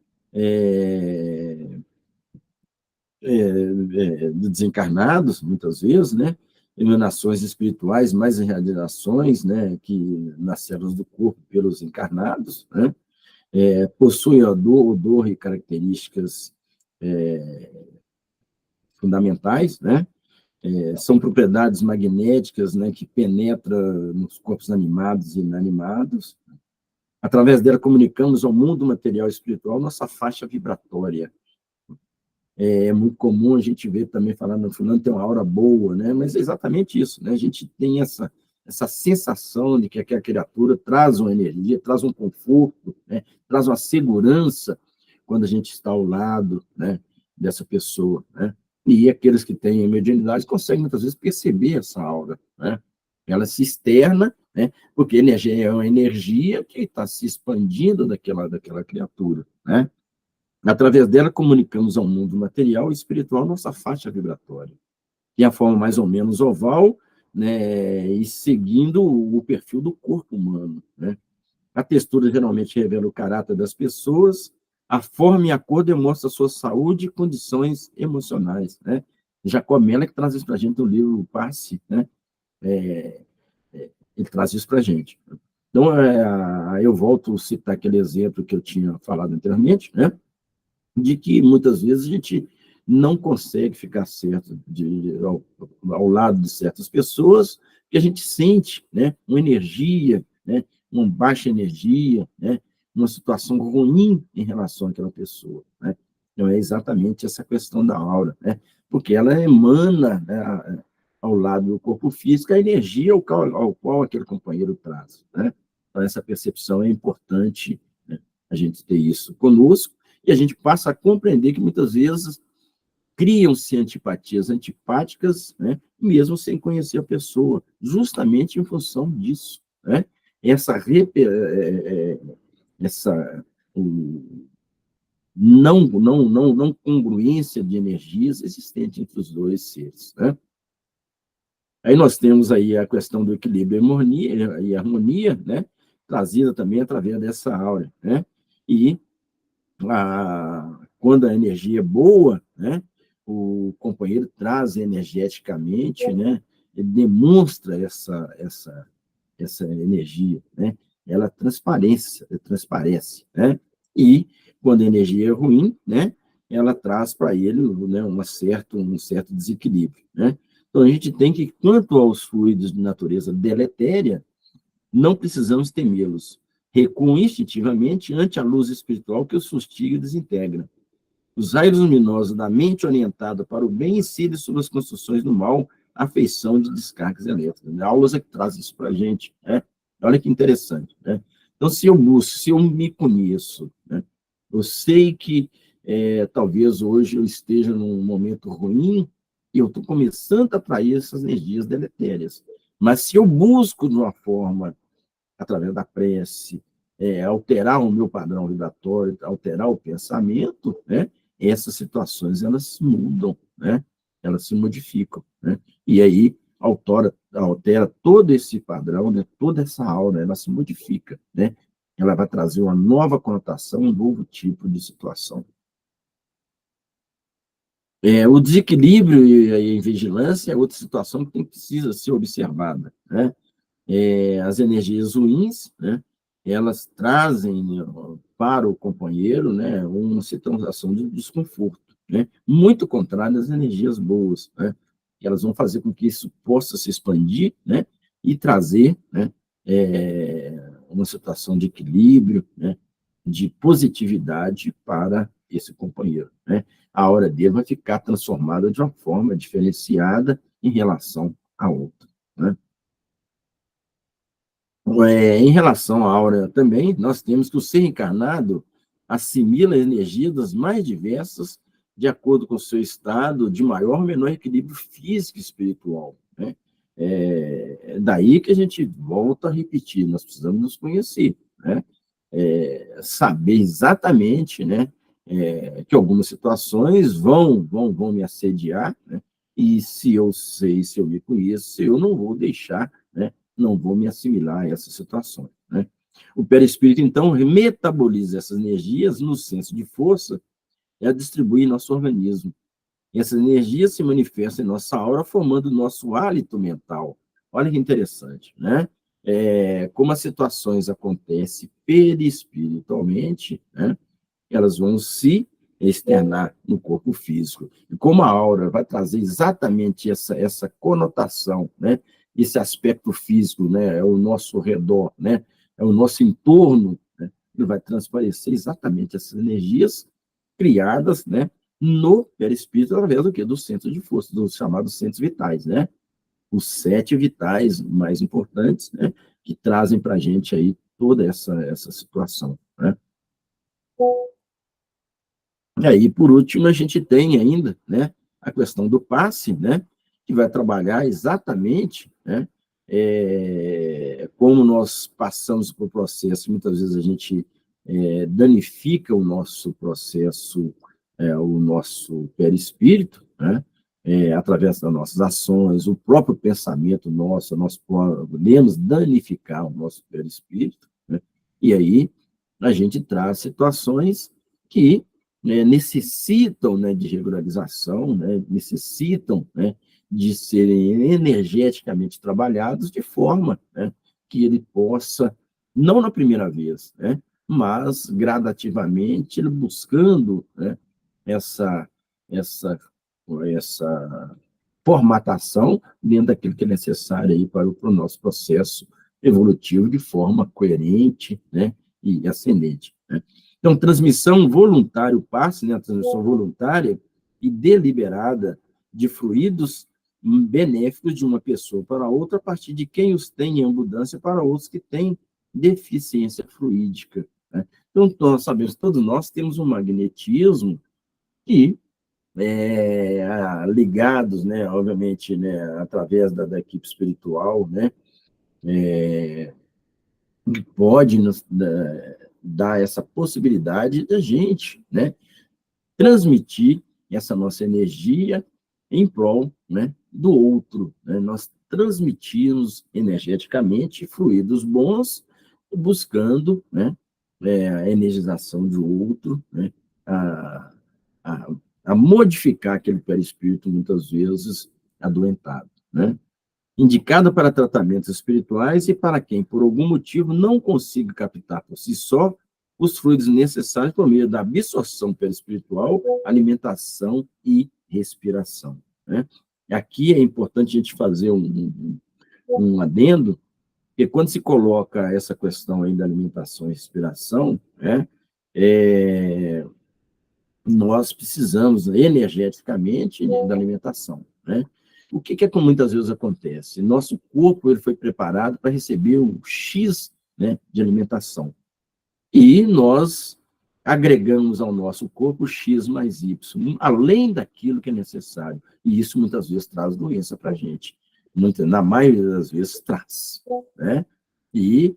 de desencarnados, muitas vezes, né? Emanações espirituais, mais realizações, né, que nas células do corpo pelos encarnados, né? Possuem odor e características fundamentais, né? São propriedades magnéticas, né, que penetram nos corpos animados e inanimados. Através dela, comunicamos ao mundo material e espiritual nossa faixa vibratória. É muito comum a gente ver também falar, no fulano tem uma aura boa, né? Mas é exatamente isso, né? A gente tem essa sensação de que aquela criatura traz uma energia, traz um conforto, né? Traz uma segurança quando a gente está ao lado, né, dessa pessoa, né? E aqueles que têm mediunidade conseguem, muitas vezes, perceber essa aura, né? Ela se externa, né? Porque energia é uma energia que está se expandindo daquela criatura, né? Através dela, comunicamos ao mundo material e espiritual nossa faixa vibratória. Tem a forma mais ou menos oval, né, e seguindo o perfil do corpo humano, né? A textura geralmente revela o caráter das pessoas, a forma e a cor demonstram a sua saúde e condições emocionais, né? Jacob Miller que traz isso para a gente no livro Passe, né? Ele traz isso para a gente. Então, eu volto a citar aquele exemplo que eu tinha falado anteriormente, né? De que muitas vezes a gente não consegue ficar certo ao lado de certas pessoas, que a gente sente, né, uma energia, né, uma baixa energia, né, uma situação ruim em relação àquela pessoa, né? Então, é exatamente essa questão da aura, né? Porque ela emana, né, ao lado do corpo físico a energia ao qual aquele companheiro traz, né? Então, essa percepção é importante, né, a gente ter isso conosco, e a gente passa a compreender que, muitas vezes, criam-se antipatias antipáticas, né, mesmo sem conhecer a pessoa, justamente em função disso, né? Essa não congruência de energias existente entre os dois seres, né? Aí nós temos aí a questão do equilíbrio e harmonia, né, trazida também através dessa aura, né? E quando a energia é boa, né, o companheiro traz energeticamente, né, ele demonstra essa energia, né, ela transparece, né, e quando a energia é ruim, né, ela traz para ele, né, um certo desequilíbrio, né. Então, a gente tem que, quanto aos fluidos de natureza deletéria, não precisamos temê-los. Recuam instintivamente ante a luz espiritual que os fustiga e desintegra. Os raios luminosos da mente orientada para o bem incidem sobre as construções do mal, a feição de descargas elétricas. A aulas é que traz isso para a gente, né? Olha que interessante, né? Então, se eu busco, se eu me conheço, né, eu sei que talvez hoje eu esteja num momento ruim e eu estou começando a atrair essas energias deletérias. Mas se eu busco de uma forma através da prece, alterar o meu padrão vibratório, alterar o pensamento, né? Essas situações elas mudam, né? Elas se modificam, né? E aí altera todo esse padrão, né? Toda essa aura, ela se modifica, né? Ela vai trazer uma nova conotação, um novo tipo de situação. O desequilíbrio e a invigilância é outra situação que precisa ser observada, né? As energias ruins, né, elas trazem para o companheiro, né, uma situação de desconforto, né, muito contrária às energias boas, né, elas vão fazer com que isso possa se expandir, né, e trazer, né, uma situação de equilíbrio, né, de positividade para esse companheiro, né. A aura dele vai ficar transformada de uma forma diferenciada em relação à outra, né. Em relação à aura também, nós temos que o ser encarnado assimila a energia das mais diversas, de acordo com o seu estado de maior ou menor equilíbrio físico e espiritual, né? Daí que a gente volta a repetir, nós precisamos nos conhecer, né? Saber exatamente, né, que algumas situações vão me assediar, né? E se eu sei, se eu me conheço, eu não vou deixar, né, não vou me assimilar a essas situações, né? O perispírito, então, metaboliza essas energias no senso de força e a distribui em nosso organismo. E essa energia se manifesta em nossa aura, formando o nosso hálito mental. Olha que interessante, né? Como as situações acontecem perispiritualmente, né, elas vão se externar no corpo físico. E como a aura vai trazer exatamente essa conotação, né? Esse aspecto físico, né? É o nosso redor, né? É o nosso entorno, né? Ele vai transparecer exatamente essas energias criadas, né, no perispírito através do quê? Do centro de força, dos chamados centros vitais, né? Os 7 vitais mais importantes, né? Que trazem para a gente aí toda essa situação, né? E aí, por último, a gente tem ainda, né, a questão do passe, né, que vai trabalhar exatamente, né, como nós passamos por processo, muitas vezes a gente danifica o nosso processo, o nosso perispírito, né, através das nossas ações, o próprio pensamento nosso, nós podemos danificar o nosso perispírito, né, e aí a gente traz situações que, né, necessitam, né, de regularização, né, necessitam, né, de serem energeticamente trabalhados de forma, né, que ele possa, não na primeira vez, né, mas gradativamente, ele buscando, né, essa, essa, essa formatação dentro daquilo que é necessário aí para o nosso processo evolutivo de forma coerente, né, e ascendente, né? Então, transmissão voluntária, o passe, né, a transmissão voluntária e deliberada de fluidos benéficos de uma pessoa para outra, a partir de quem os tem em abundância para outros que têm deficiência fluídica, né? Então, nós sabemos, todos nós temos um magnetismo que ligados, né, obviamente, né, através da equipe espiritual, né, que pode nos dar essa possibilidade da gente, né, transmitir essa nossa energia em prol, né, do outro, né? Nós transmitimos energeticamente fluidos bons, buscando, né, a energização do outro, né, a, a, a modificar aquele perispírito, muitas vezes, adoentado, né? Indicado para tratamentos espirituais e para quem, por algum motivo, não consiga captar por si só os fluidos necessários por meio da absorção perispiritual, alimentação e respiração, né? Aqui é importante a gente fazer um adendo, porque quando se coloca essa questão aí da alimentação e respiração, né, nós precisamos energeticamente, né, da alimentação, né? O que é que muitas vezes acontece? Nosso corpo ele foi preparado para receber o X, né, de alimentação. E nós agregamos ao nosso corpo X mais Y, além daquilo que é necessário. E isso muitas vezes traz doença para a gente. Na maioria das vezes traz, né? E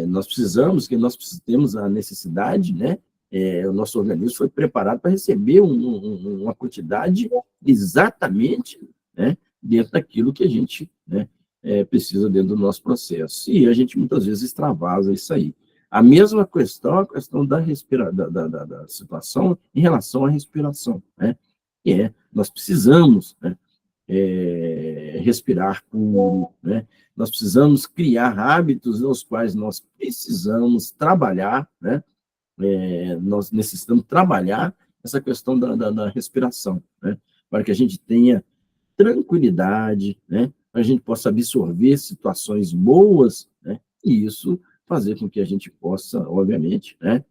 nós precisamos, que nós temos a necessidade, né? O nosso organismo foi preparado para receber uma quantidade exatamente, né, dentro daquilo que a gente, né, precisa dentro do nosso processo. E a gente muitas vezes extravasa isso aí. A mesma questão, a questão da situação em relação à respiração, né? Nós precisamos, né, respirar puro, né? Nós precisamos criar hábitos nos quais nós precisamos trabalhar, né? Nós necessitamos trabalhar essa questão da respiração, né? Para que a gente tenha tranquilidade, né? Para a gente possa absorver situações boas, né? E isso fazer com que a gente possa, obviamente, né?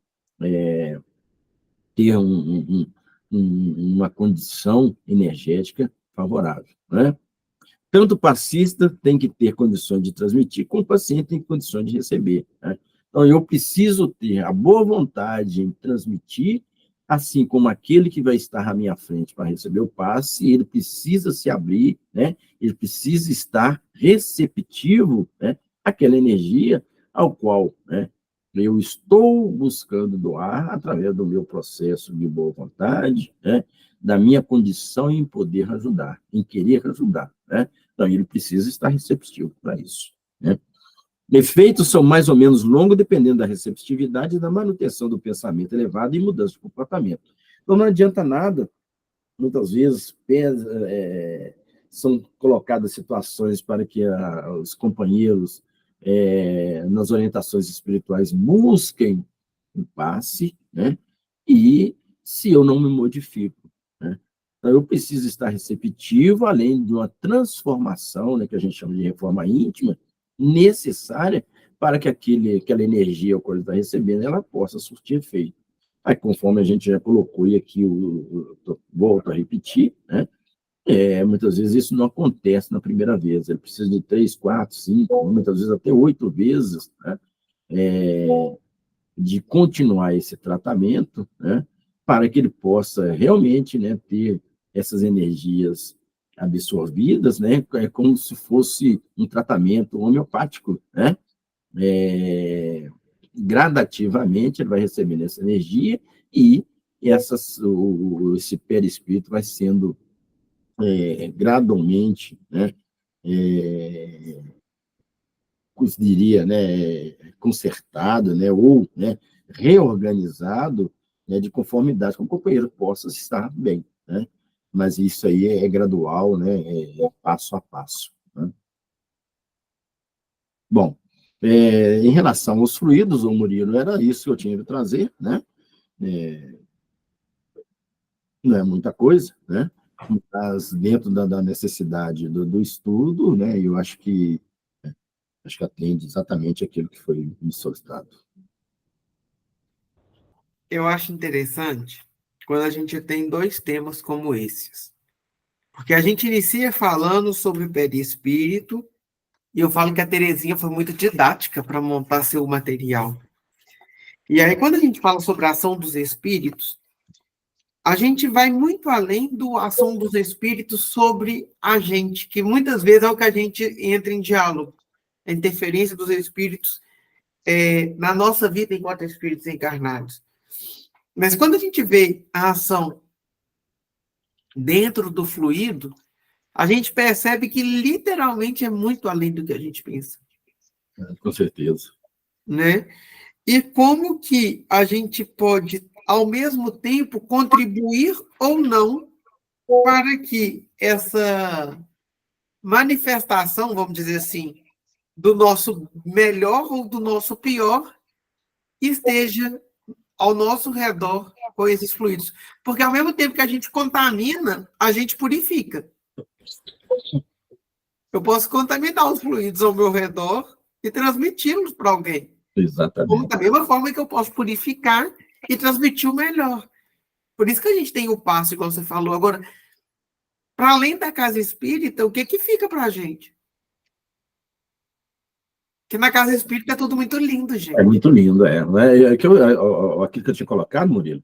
Ter uma condição energética favorável, né? Tanto o passista tem que ter condições de transmitir, como o paciente tem condições de receber, né? Então, eu preciso ter a boa vontade em transmitir, assim como aquele que vai estar à minha frente para receber o passe, ele precisa se abrir, né? Ele precisa estar receptivo, né? Àquela energia ao qual, né, eu estou buscando doar através do meu processo de boa vontade, né? Da minha condição em poder ajudar, em querer ajudar, né? Então, ele precisa estar receptivo para isso, né? Efeitos são mais ou menos longos, dependendo da receptividade e da manutenção do pensamento elevado e mudança de comportamento. Então, não adianta nada, muitas vezes, são colocadas situações para que os companheiros, nas orientações espirituais, busquem um passe, né? E se eu não me modifico, né? Então, eu preciso estar receptivo, além de uma transformação, né, que a gente chama de reforma íntima, necessária para que aquela energia que ele está recebendo, ela possa surtir efeito. Aí, conforme a gente já colocou, e aqui volto a repetir, né, muitas vezes isso não acontece na primeira vez, ele precisa de 3, 4, 5, muitas vezes até 8 vezes, né, de continuar esse tratamento, né, para que ele possa realmente, né, ter essas energias absorvidas, né, como se fosse um tratamento homeopático, né, gradativamente ele vai recebendo essa energia e esse perispírito vai sendo gradualmente, né, como se diria, né, consertado, né, ou, né, reorganizado, né, de conformidade com o companheiro possa estar bem, né? Mas isso aí é gradual, né, passo a passo, né? Bom, em relação aos fluidos, o Murilo, era isso que eu tinha que trazer, né? Não é muita coisa, né? Mas dentro da necessidade do estudo, né, eu acho que atende exatamente aquilo que foi me solicitado. Eu acho interessante quando a gente tem dois temas como esses. Porque a gente inicia falando sobre o perispírito, e eu falo que a Terezinha foi muito didática para montar seu material. E aí, quando a gente fala sobre a ação dos espíritos, a gente vai muito além da ação dos espíritos sobre a gente, que muitas vezes é o que a gente entra em diálogo, a interferência dos espíritos na nossa vida enquanto espíritos encarnados. Mas quando a gente vê a ação dentro do fluido, a gente percebe que literalmente é muito além do que a gente pensa. Com certeza. Né? E como que a gente pode, ao mesmo tempo, contribuir ou não para que essa manifestação, vamos dizer assim, do nosso melhor ou do nosso pior, esteja ao nosso redor com esses fluidos. Porque ao mesmo tempo que a gente contamina, a gente purifica. Eu posso contaminar os fluidos ao meu redor e transmiti-los para alguém. Exatamente. Como da mesma forma que eu posso purificar e transmitir o melhor. Por isso que a gente tem o passo, igual você falou. Agora, para além da casa espírita, o que fica para a gente? Porque na casa espírita é tudo muito lindo, gente. É muito lindo, aquilo que eu tinha colocado, Murilo,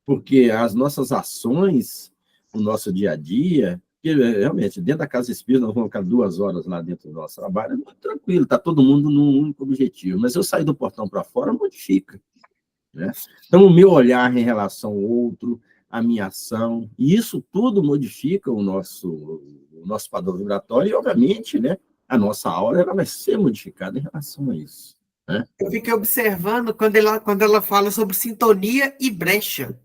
porque as nossas ações, o nosso dia a dia, que realmente, dentro da casa espírita, nós vamos ficar 2 horas lá dentro do nosso trabalho, é muito tranquilo, está todo mundo num único objetivo, mas eu sair do portão para fora, modifica, né? Então, o meu olhar em relação ao outro, a minha ação, e isso tudo modifica o nosso padrão vibratório e, obviamente, né, a nossa aura ela vai ser modificada em relação a isso, né? Eu fiquei observando quando ela fala sobre sintonia e brecha.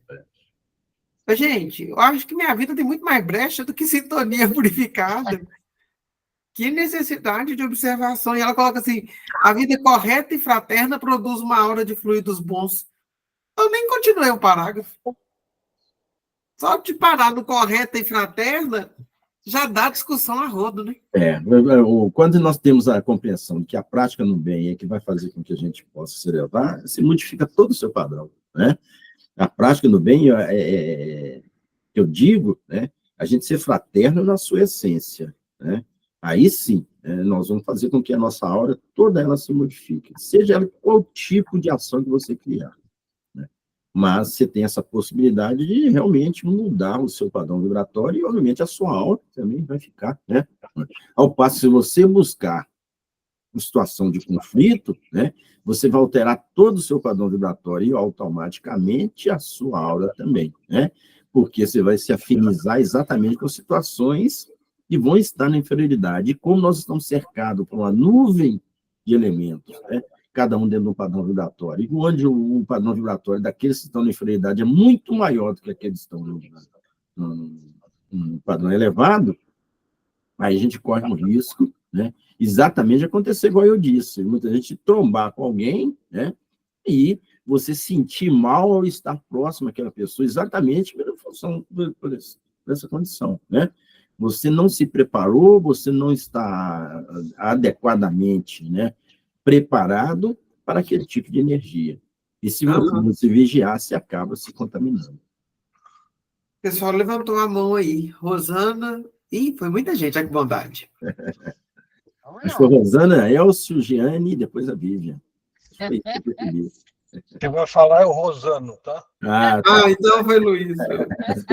Gente, eu acho que minha vida tem muito mais brecha do que sintonia purificada. Que necessidade de observação. E ela coloca assim, a vida correta e fraterna produz uma aura de fluidos bons. Eu nem continuei o parágrafo. Só de parar no correta e fraterna, já dá discussão a rodo, né? Quando nós temos a compreensão de que a prática no bem é que vai fazer com que a gente possa se elevar, se modifica todo o seu padrão, né? A prática no bem, eu digo, né, a gente ser fraterno na sua essência, né? Aí sim, nós vamos fazer com que a nossa aura, toda ela se modifique, seja ela qual tipo de ação que você criar, né? Mas você tem essa possibilidade de realmente mudar o seu padrão vibratório e, obviamente, a sua aura também vai ficar, né? Ao passo, se você buscar uma situação de conflito, né, você vai alterar todo o seu padrão vibratório e automaticamente a sua aura também, né? Porque você vai se afinizar exatamente com situações que vão estar na inferioridade. E como nós estamos cercados por uma nuvem de elementos, né, cada um dentro de um padrão vibratório, e onde o padrão vibratório daqueles que estão na inferioridade é muito maior do que aqueles que estão no padrão elevado, aí a gente corre um risco, né, exatamente de acontecer igual eu disse, muita gente trombar com alguém, né, e você sentir mal ao estar próximo àquela pessoa, exatamente pela função dessa condição, né? Você não se preparou, você não está adequadamente, né, preparado para aquele tipo de energia. E se você não se vigiar, você acaba se contaminando. O pessoal levantou a mão aí. Rosana. Ih, foi muita gente, olha que bondade. Acho que foi Rosana, Elcio, Giane e depois a Vivian. Quem vai falar é o Rosano, tá? Tá. Então foi Luiz.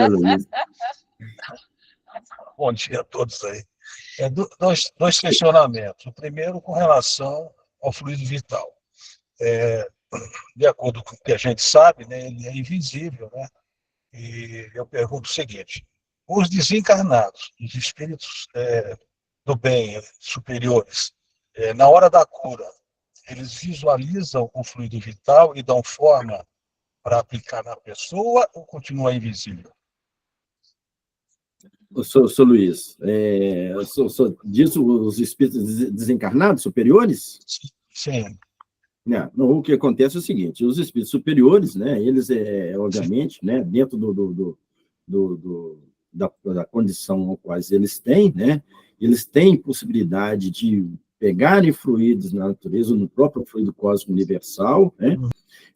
Luiz. Bom dia a todos aí. Dois questionamentos. O primeiro com relação ao fluido vital. De acordo com o que a gente sabe, né, ele é invisível, né? E eu pergunto o seguinte: os desencarnados, os espíritos do bem superiores, na hora da cura, eles visualizam o fluido vital e dão forma para aplicar na pessoa ou continua invisível? Sou Luiz. Diz os espíritos desencarnados superiores? Sim. Não, o que acontece é o seguinte: os espíritos superiores, né, eles, obviamente, né, dentro da condição ao qual eles têm, né, eles têm possibilidade de pegarem fluidos na natureza, no próprio fluido cósmico universal, né,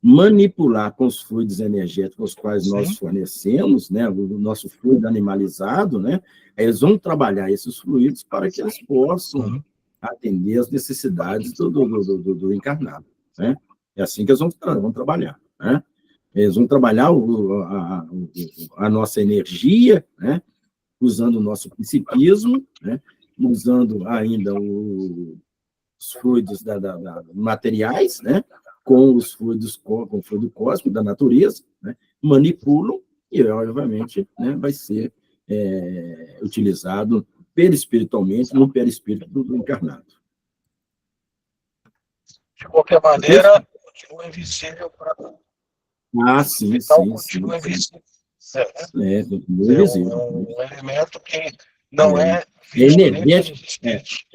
manipular com os fluidos energéticos os quais nós fornecemos, né, o nosso fluido animalizado, né, eles vão trabalhar esses fluidos para que eles possam atender às necessidades do encarnado, né? É assim que eles vão trabalhar, né? Eles vão trabalhar a nossa energia, né, usando o nosso psiquismo, né, usando ainda os fluidos materiais, né, com os fluidos, com o fluido cósmico da natureza, né, manipulam e, obviamente, né, vai ser utilizado perispiritualmente no perispírito do encarnado. De qualquer maneira, continua invisível para... Sim. Continua invisível. Invisível. Um elemento que não é visto nem pelos espíritos.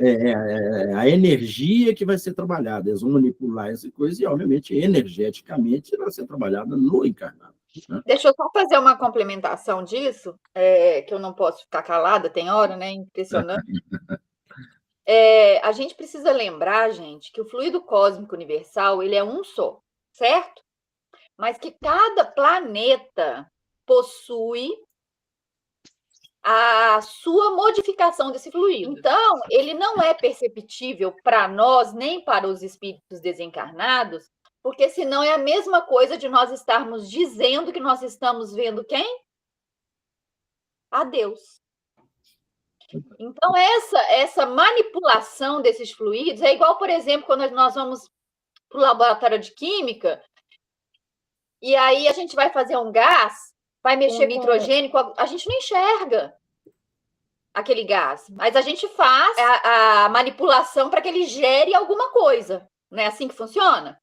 A energia que vai ser trabalhada, eles vão manipular essa coisa e, obviamente, energeticamente, vai ser trabalhada no encarnado. Né? Deixa eu só fazer uma complementação disso, que eu não posso ficar calada, tem hora, né? Impressionante. A gente precisa lembrar, gente, que o fluido cósmico universal, ele é um só, certo? Mas que cada planeta possui a sua modificação desse fluido. Então, ele não é perceptível para nós, nem para os espíritos desencarnados, porque senão é a mesma coisa de nós estarmos dizendo que nós estamos vendo quem? A Deus. Então, essa manipulação desses fluidos é igual, por exemplo, quando nós vamos para o laboratório de química e aí a gente vai fazer um gás, vai mexer com nitrogênio, a gente não enxerga aquele gás, mas a gente faz a manipulação para que ele gere alguma coisa. Não é assim que funciona?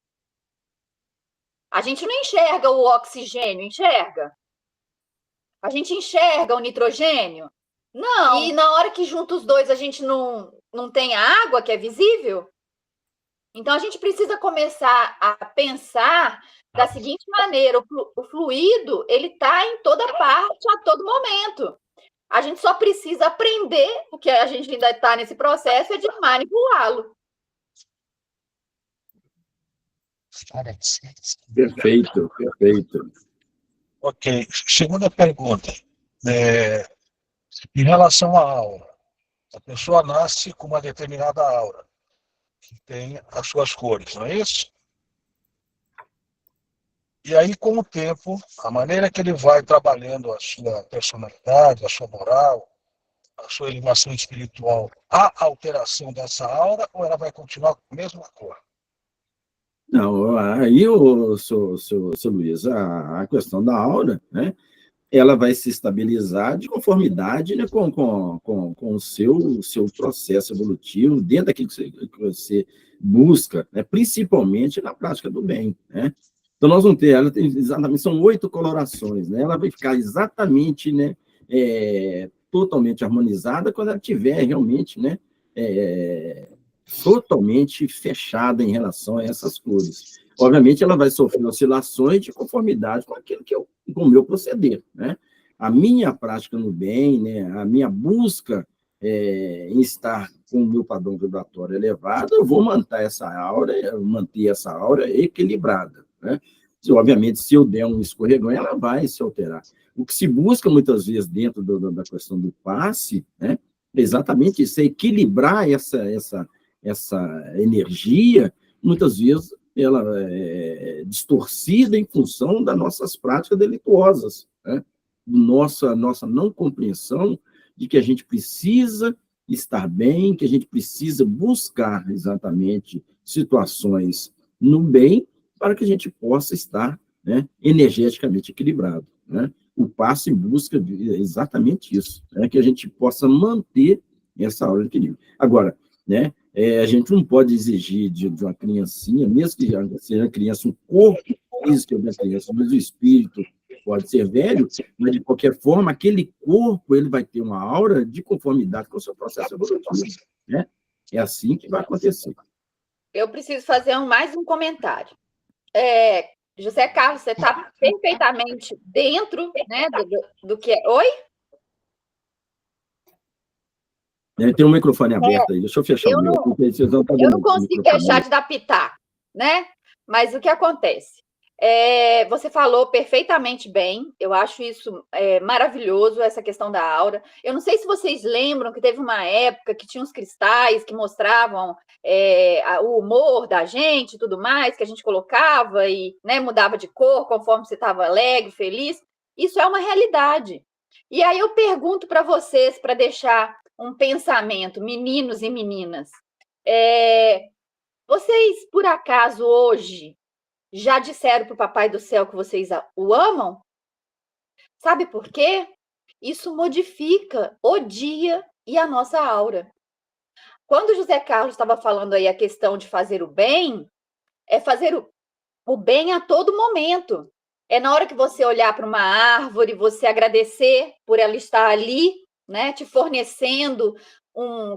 A gente não enxerga o oxigênio, enxerga? A gente enxerga o nitrogênio? Não. E na hora que junta os dois, a gente não não tem a água que é visível? Então, a gente precisa começar a pensar da seguinte maneira: o fluido, ele está em toda parte, a todo momento. A gente só precisa aprender, porque a gente ainda está nesse processo, de manipulá-lo. Perfeito, perfeito. Ok. Segunda pergunta. Em relação à aura, a pessoa nasce com uma determinada aura, que tem as suas cores, não é isso? E aí, com o tempo, a maneira que ele vai trabalhando a sua personalidade, a sua moral, a sua elevação espiritual, há alteração dessa aura ou ela vai continuar com a mesma cor? Não, aí, seu Luiz, a questão da aura, né, ela vai se estabilizar de conformidade, né, com o seu processo evolutivo, dentro daquilo que você busca, né, principalmente na prática do bem. Né? Então, nós vamos ter, ela tem exatamente, são 8 colorações, né? Ela vai ficar exatamente, né, totalmente harmonizada quando ela tiver realmente, né, é, totalmente fechada em relação a essas cores. Obviamente, ela vai sofrer oscilações de conformidade com aquilo com o meu proceder, né? A minha prática no bem, né? A minha busca em estar com o meu padrão vibratório elevado, eu vou manter essa aura equilibrada, né? Obviamente, se eu der um escorregão, ela vai se alterar. O que se busca muitas vezes dentro da questão do passe, né? É exatamente isso, é equilibrar essa energia, muitas vezes ela é distorcida em função das nossas práticas delituosas, né? Nossa não compreensão de que a gente precisa estar bem, que a gente precisa buscar exatamente situações no bem para que a gente possa estar, né, energeticamente equilibrado. Né? O passe busca exatamente isso, né, que a gente possa manter essa aura de equilíbrio. Agora, né, a gente não pode exigir de uma criancinha, mesmo que seja uma criança, um corpo físico da criança, mas o espírito pode ser velho, mas de qualquer forma, aquele corpo ele vai ter uma aura de conformidade com o seu processo evolutivo. Né? É assim que vai acontecer. Eu preciso fazer mais um comentário. José Carlos, você está perfeitamente dentro, né, do que é. Oi? Tem um microfone aberto aí, deixa eu fechar o meu. Eu não consigo deixar de dar pitaco, né? Mas o que acontece? Você falou perfeitamente bem, eu acho isso maravilhoso, essa questão da aura. Eu não sei se vocês lembram que teve uma época que tinha uns cristais que mostravam o humor da gente e tudo mais, que a gente colocava e, né, mudava de cor conforme você estava alegre, feliz. Isso é uma realidade. E aí eu pergunto para vocês, para deixar um pensamento, meninos e meninas, vocês, por acaso, hoje, já disseram para o Papai do Céu que vocês o amam? Sabe por quê? Isso modifica o dia e a nossa aura. Quando o José Carlos estava falando aí a questão de fazer o bem, é fazer o bem a todo momento. É na hora que você olhar para uma árvore, você agradecer por ela estar ali, né, te fornecendo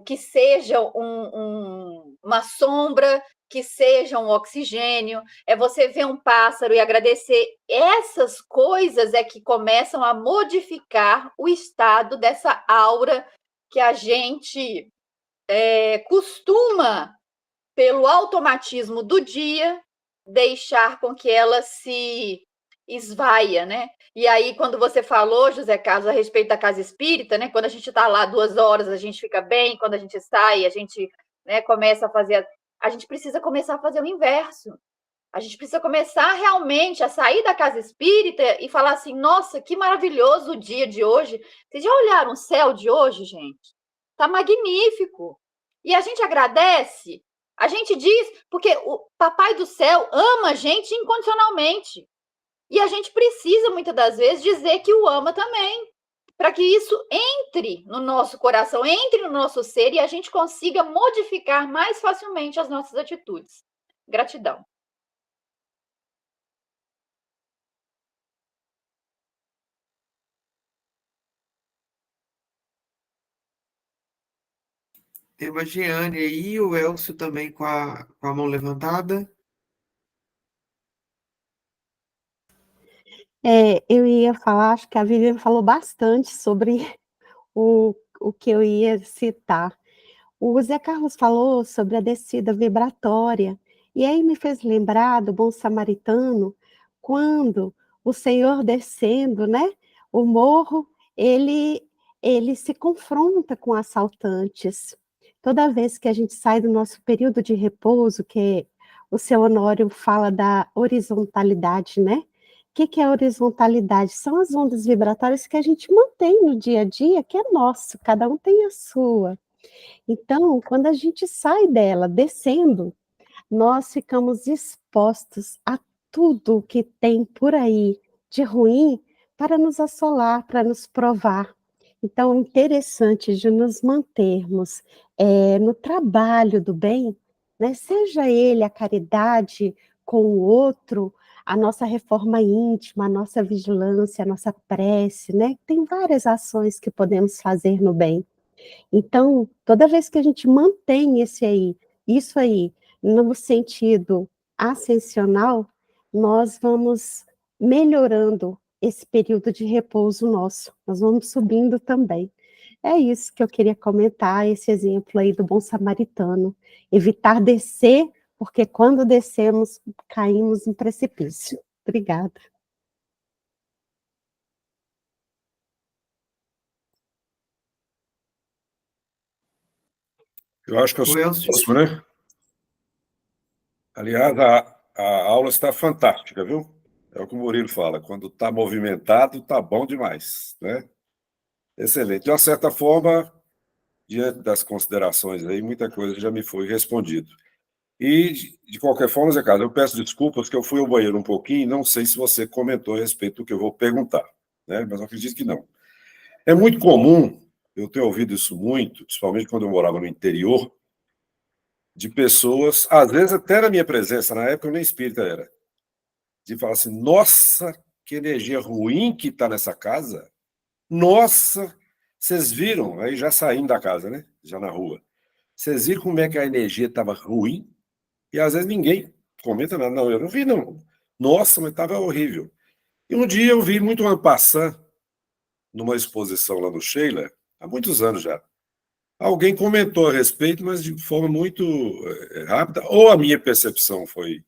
que seja uma sombra, que seja um oxigênio, é você ver um pássaro e agradecer. Essas coisas é que começam a modificar o estado dessa aura que a gente costuma, pelo automatismo do dia, deixar com que ela se esvaia, né? E aí, quando você falou, José Carlos, a respeito da casa espírita, né? Quando a gente está lá 2 horas, a gente fica bem, quando a gente sai, a gente, né, começa a fazer. A gente precisa começar a fazer o inverso. A gente precisa começar realmente a sair da casa espírita e falar assim: nossa, que maravilhoso o dia de hoje. Vocês já olharam o céu de hoje, gente? Tá magnífico. E a gente agradece, a gente diz, porque o Papai do Céu ama a gente incondicionalmente. E a gente precisa, muitas das vezes, dizer que o ama também, para que isso entre no nosso coração, entre no nosso ser e a gente consiga modificar mais facilmente as nossas atitudes. Gratidão. Tem a Jeane aí, o Elcio também com a mão levantada. Eu ia falar, acho que a Viviane falou bastante sobre o que eu ia citar. O Zé Carlos falou sobre a descida vibratória, e aí me fez lembrar do bom samaritano, quando o Senhor descendo, né, o morro, ele, ele se confronta com assaltantes. Toda vez que a gente sai do nosso período de repouso, que o seu Honório fala da horizontalidade, né? O que é a horizontalidade? São as ondas vibratórias que a gente mantém no dia a dia, que é nosso, cada um tem a sua. Então, quando a gente sai dela descendo, nós ficamos expostos a tudo que tem por aí de ruim para nos assolar, para nos provar. Então, é interessante de nos mantermos no trabalho do bem, né? Seja ele a caridade com o outro, a nossa reforma íntima, a nossa vigilância, a nossa prece, né? Tem várias ações que podemos fazer no bem. Então, toda vez que a gente mantém isso aí, no sentido ascensional, nós vamos melhorando esse período de repouso nosso, nós vamos subindo também. É isso que eu queria comentar, esse exemplo aí do bom samaritano. Evitar descer, porque quando descemos, caímos em precipício. Obrigada. Eu acho que eu O sou o Elcio, próximo, né? Aliás, a aula está fantástica, viu? É o que o Murilo fala, quando está movimentado, está bom demais, né? Excelente. De uma certa forma, diante das considerações aí, muita coisa já me foi respondido. E, de qualquer forma, Zé Carlos, eu peço desculpas que eu fui ao banheiro um pouquinho e não sei se você comentou a respeito do que eu vou perguntar, né? Mas eu acredito que não. É muito comum, eu tenho ouvido isso muito, principalmente quando eu morava no interior, de pessoas, às vezes até na minha presença, na época eu nem espírita era, de falar assim, nossa, que energia ruim que está nessa casa. Nossa, vocês viram, aí já saindo da casa, né? Já na rua. Vocês viram como é que a energia estava ruim? E às vezes ninguém comenta nada. Não, eu não vi, não. Nossa, mas estava horrível. E um dia eu vi muito en passant, numa exposição lá no Sheila, há muitos anos já. Alguém comentou a respeito, mas de forma muito rápida, ou a minha percepção foi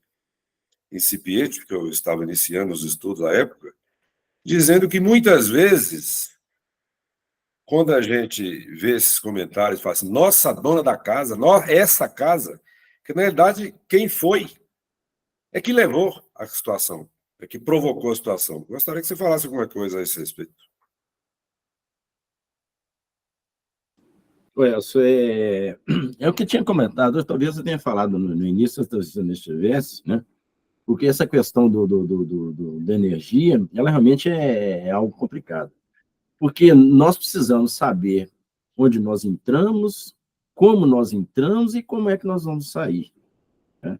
incipiente, porque eu estava iniciando os estudos à época, dizendo que muitas vezes, quando a gente vê esses comentários, fala assim, nossa, dona da casa, essa casa, que na verdade quem foi é que levou a situação, é que provocou a situação. Gostaria que você falasse alguma coisa a esse respeito. Elcio, é o que tinha comentado, talvez eu tenha falado no início, se eu não estivesse, né? Porque essa questão da energia, ela realmente é algo complicado. Porque nós precisamos saber onde nós entramos, como nós entramos e como é que nós vamos sair. Né?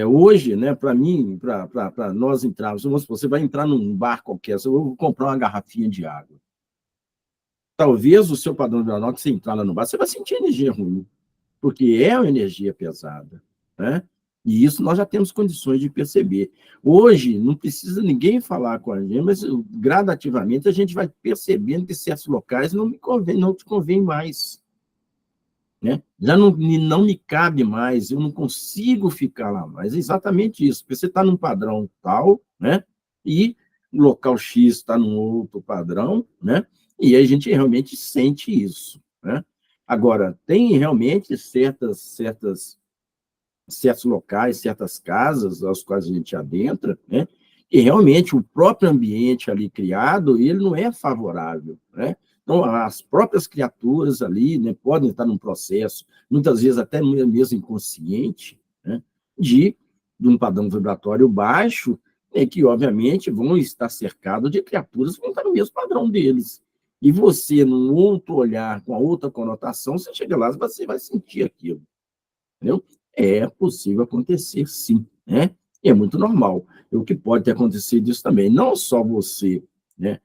Hoje, né, para mim, para nós entrarmos, você vai entrar num bar qualquer, eu vou comprar uma garrafinha de água. Talvez o seu padrão de menor que você entrar lá no bar, você vai sentir energia ruim, porque é uma energia pesada, né? E isso nós já temos condições de perceber. Hoje, não precisa ninguém falar com a gente, mas gradativamente a gente vai percebendo que certos locais não te convém mais. Né? Já não me cabe mais, eu não consigo ficar lá mais. É exatamente isso, porque você está num padrão tal, né? E o local X está num outro padrão, né? E aí a gente realmente sente isso, né? Agora, tem realmente certos locais, certas casas aos quais a gente adentra, né? E realmente o próprio ambiente ali criado, ele não é favorável, né? Então, as próprias criaturas ali, né, podem estar num processo, muitas vezes até mesmo inconsciente, né, de um padrão vibratório baixo, que, obviamente, vão estar cercados de criaturas que vão estar no mesmo padrão deles. E você, num outro olhar, com a outra conotação, você chega lá e você vai sentir aquilo. Entendeu? É possível acontecer, sim, né? E é muito normal. O que pode ter acontecido isso também, não só você, né?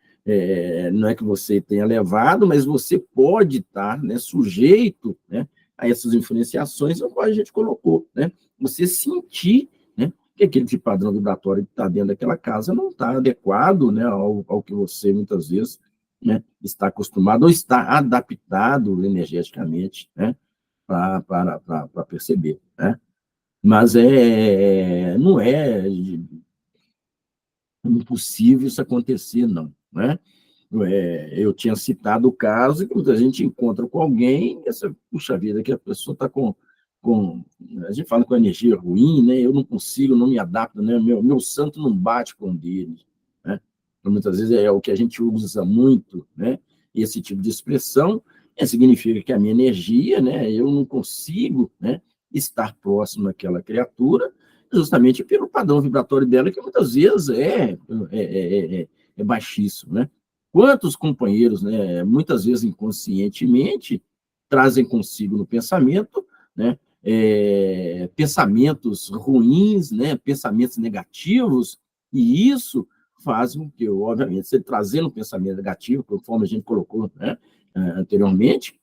Não é que você tenha levado, mas você pode estar, né, sujeito, né, a essas influenciações, no qual a gente colocou, né? Você sentir, né, que aquele tipo de padrão vibratório que está dentro daquela casa não está adequado, né, ao que você, muitas vezes, né, está acostumado ou está adaptado energeticamente, né, para perceber, né? Mas não é impossível isso acontecer, não, né? Eu tinha citado o caso que muita gente encontra com alguém, puxa vida, que a pessoa está a gente fala com energia ruim, né? Eu não consigo, não me adapto, né? Meu santo não bate com o dele, né? Então, muitas vezes é o que a gente usa muito, né? Esse tipo de expressão significa que a minha energia, né? Eu não consigo, né, estar próximo daquela criatura, justamente pelo padrão vibratório dela, que muitas vezes é baixíssimo, né? Quantos companheiros, né, muitas vezes inconscientemente, trazem consigo no pensamento, né, pensamentos ruins, né, pensamentos negativos, e isso faz com que, obviamente, você trazendo um pensamento negativo, conforme a gente colocou, né, anteriormente,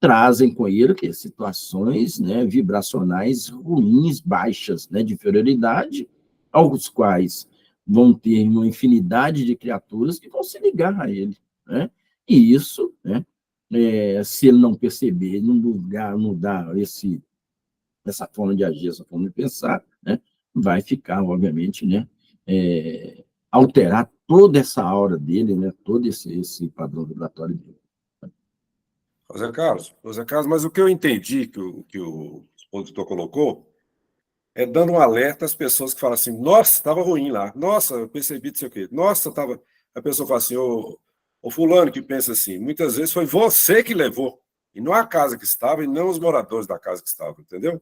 trazem com ele que situações, né, vibracionais ruins, baixas, né, de inferioridade, aos quais vão ter uma infinidade de criaturas que vão se ligar a ele, né? E isso, né, se ele não perceber, não mudar essa forma de agir, essa forma de pensar, né, vai ficar, obviamente, né, alterar toda essa aura dele, né, todo esse padrão vibratório dele. José Carlos, mas o que eu entendi que o expositor colocou é dando um alerta às pessoas que falam assim, nossa, estava ruim lá, nossa, eu percebi não sei o quê, nossa, estava... A pessoa fala assim, ô fulano que pensa assim, muitas vezes foi você que levou, e não a casa que estava, e não os moradores da casa que estavam, entendeu?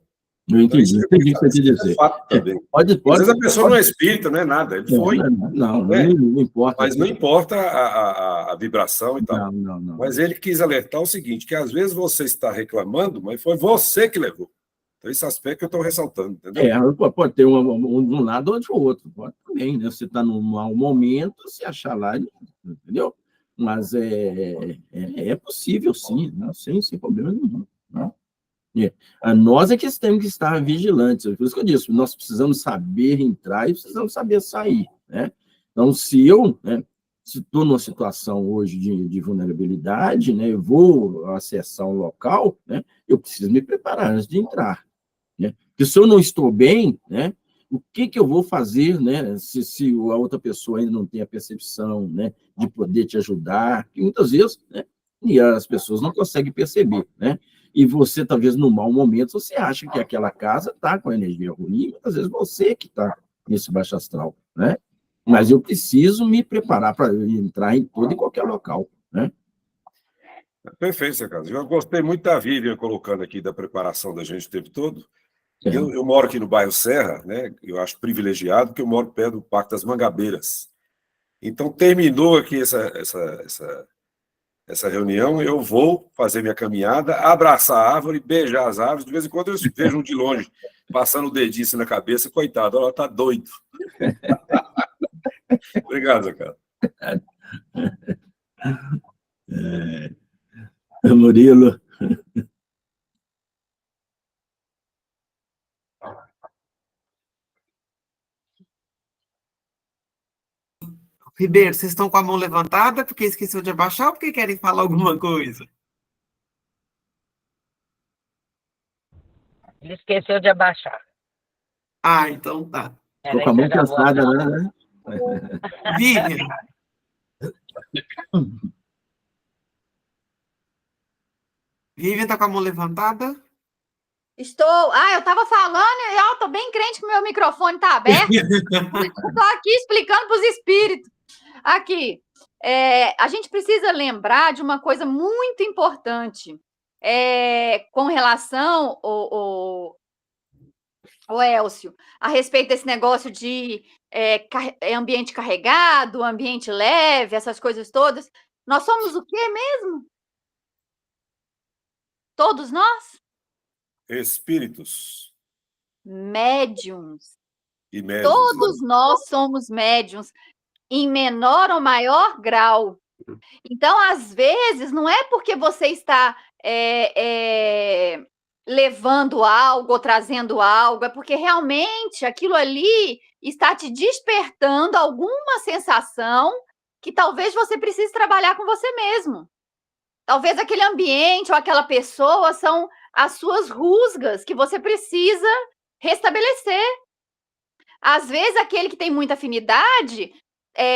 Eu Então, entendi o que você quer dizer. É fato também. Pode, Às vezes a pessoa não é espírita, não é nada, ele foi, não importa. mas não importa a vibração e tal. Não. Mas ele quis alertar o seguinte, que às vezes você está reclamando, mas foi você que levou. Então, esse aspecto que eu estou ressaltando, entendeu? Pode ter de um lado ou de outro, pode também, né? Você está num mau momento, se achar lá, entendeu? Mas é possível, sim, né? Sem problema nenhum. Né? Nós é que temos que estar vigilantes, por isso que eu disse, nós precisamos saber entrar e precisamos saber sair, né? Então, se eu, né, estou numa situação hoje de vulnerabilidade, né, eu vou acessar um local, né, eu preciso me preparar antes de entrar, né? Porque se eu não estou bem, né, o que eu vou fazer, né, se a outra pessoa ainda não tem a percepção, né, de poder te ajudar, que muitas vezes, né, e as pessoas não conseguem perceber, né? E você, talvez, no mau momento, você acha que aquela casa está com energia ruim, muitas vezes você que está nesse baixo astral, né? Mas eu preciso me preparar para entrar em todo e qualquer local, né? Perfeito, Zé Carlos. Eu gostei muito da Vivian colocando aqui da preparação da gente o tempo todo. Eu moro aqui no bairro Serra, né? Eu acho privilegiado, porque eu moro perto do Parque das Mangabeiras. Então, terminou aqui essa reunião, eu vou fazer minha caminhada, abraçar a árvore, beijar as árvores. De vez em quando eu vejo um de longe, passando o dedinho assim na cabeça, coitado, ela tá doido. Obrigado, Zé Carlos. Murilo. Ribeiro, vocês estão com a mão levantada porque esqueceu de abaixar ou porque querem falar alguma coisa? Ele esqueceu de abaixar. Ah, então tá. Estou com a mão cansada, né? Vivian. Vivian está com a mão levantada? Estou. Eu estava falando e eu estou bem crente que o meu microfone está aberto. Estou aqui explicando para os espíritos. Aqui. A gente precisa lembrar de uma coisa muito importante com relação ao Elcio, a respeito desse negócio de ambiente carregado, ambiente leve, essas coisas todas. Nós somos o quê mesmo? Todos nós? Espíritos. Médiums. E médiums. Todos nós somos médiums, em menor ou maior grau. Então, às vezes, não é porque você está levando algo ou trazendo algo, é porque realmente aquilo ali está te despertando alguma sensação que talvez você precise trabalhar com você mesmo. Talvez aquele ambiente ou aquela pessoa são as suas rusgas que você precisa restabelecer. Às vezes, aquele que tem muita afinidade,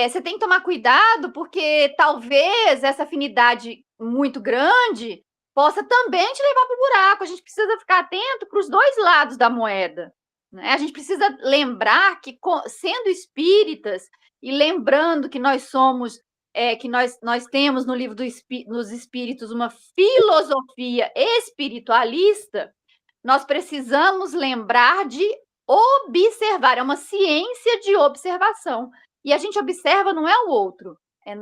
você tem que tomar cuidado, porque talvez essa afinidade muito grande possa também te levar para o buraco. A gente precisa ficar atento para os dois lados da moeda, né? A gente precisa lembrar que, sendo espíritas, e lembrando que nós somos, que nós temos no livro dos Espíritos uma filosofia espiritualista, nós precisamos lembrar de observar, é uma ciência de observação. E a gente observa não é o outro, é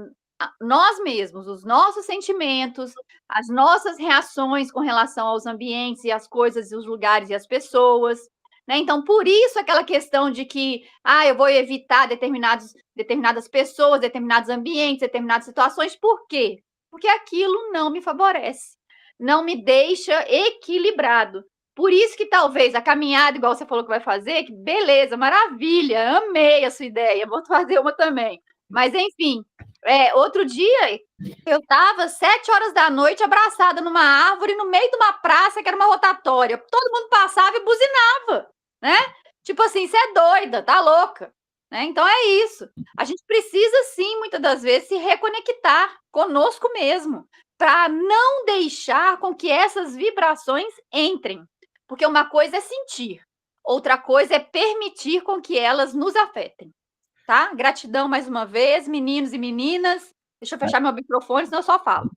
nós mesmos, os nossos sentimentos, as nossas reações com relação aos ambientes e as coisas e os lugares e as pessoas, né? Então, por isso aquela questão de que eu vou evitar determinadas pessoas, determinados ambientes, determinadas situações. Por quê? Porque aquilo não me favorece, não me deixa equilibrado. Por isso que talvez a caminhada, igual você falou que vai fazer, que beleza, maravilha, amei a sua ideia, vou fazer uma também. Mas, enfim, outro dia eu estava 7 horas da noite abraçada numa árvore no meio de uma praça que era uma rotatória. Todo mundo passava e buzinava, né? Tipo assim, você é doida, tá louca. Né? Então é isso. A gente precisa, sim, muitas das vezes, se reconectar conosco mesmo, para não deixar com que essas vibrações entrem. Porque uma coisa é sentir, outra coisa é permitir com que elas nos afetem, tá? Gratidão mais uma vez, meninos e meninas. Deixa eu fechar meu microfone, senão eu só falo.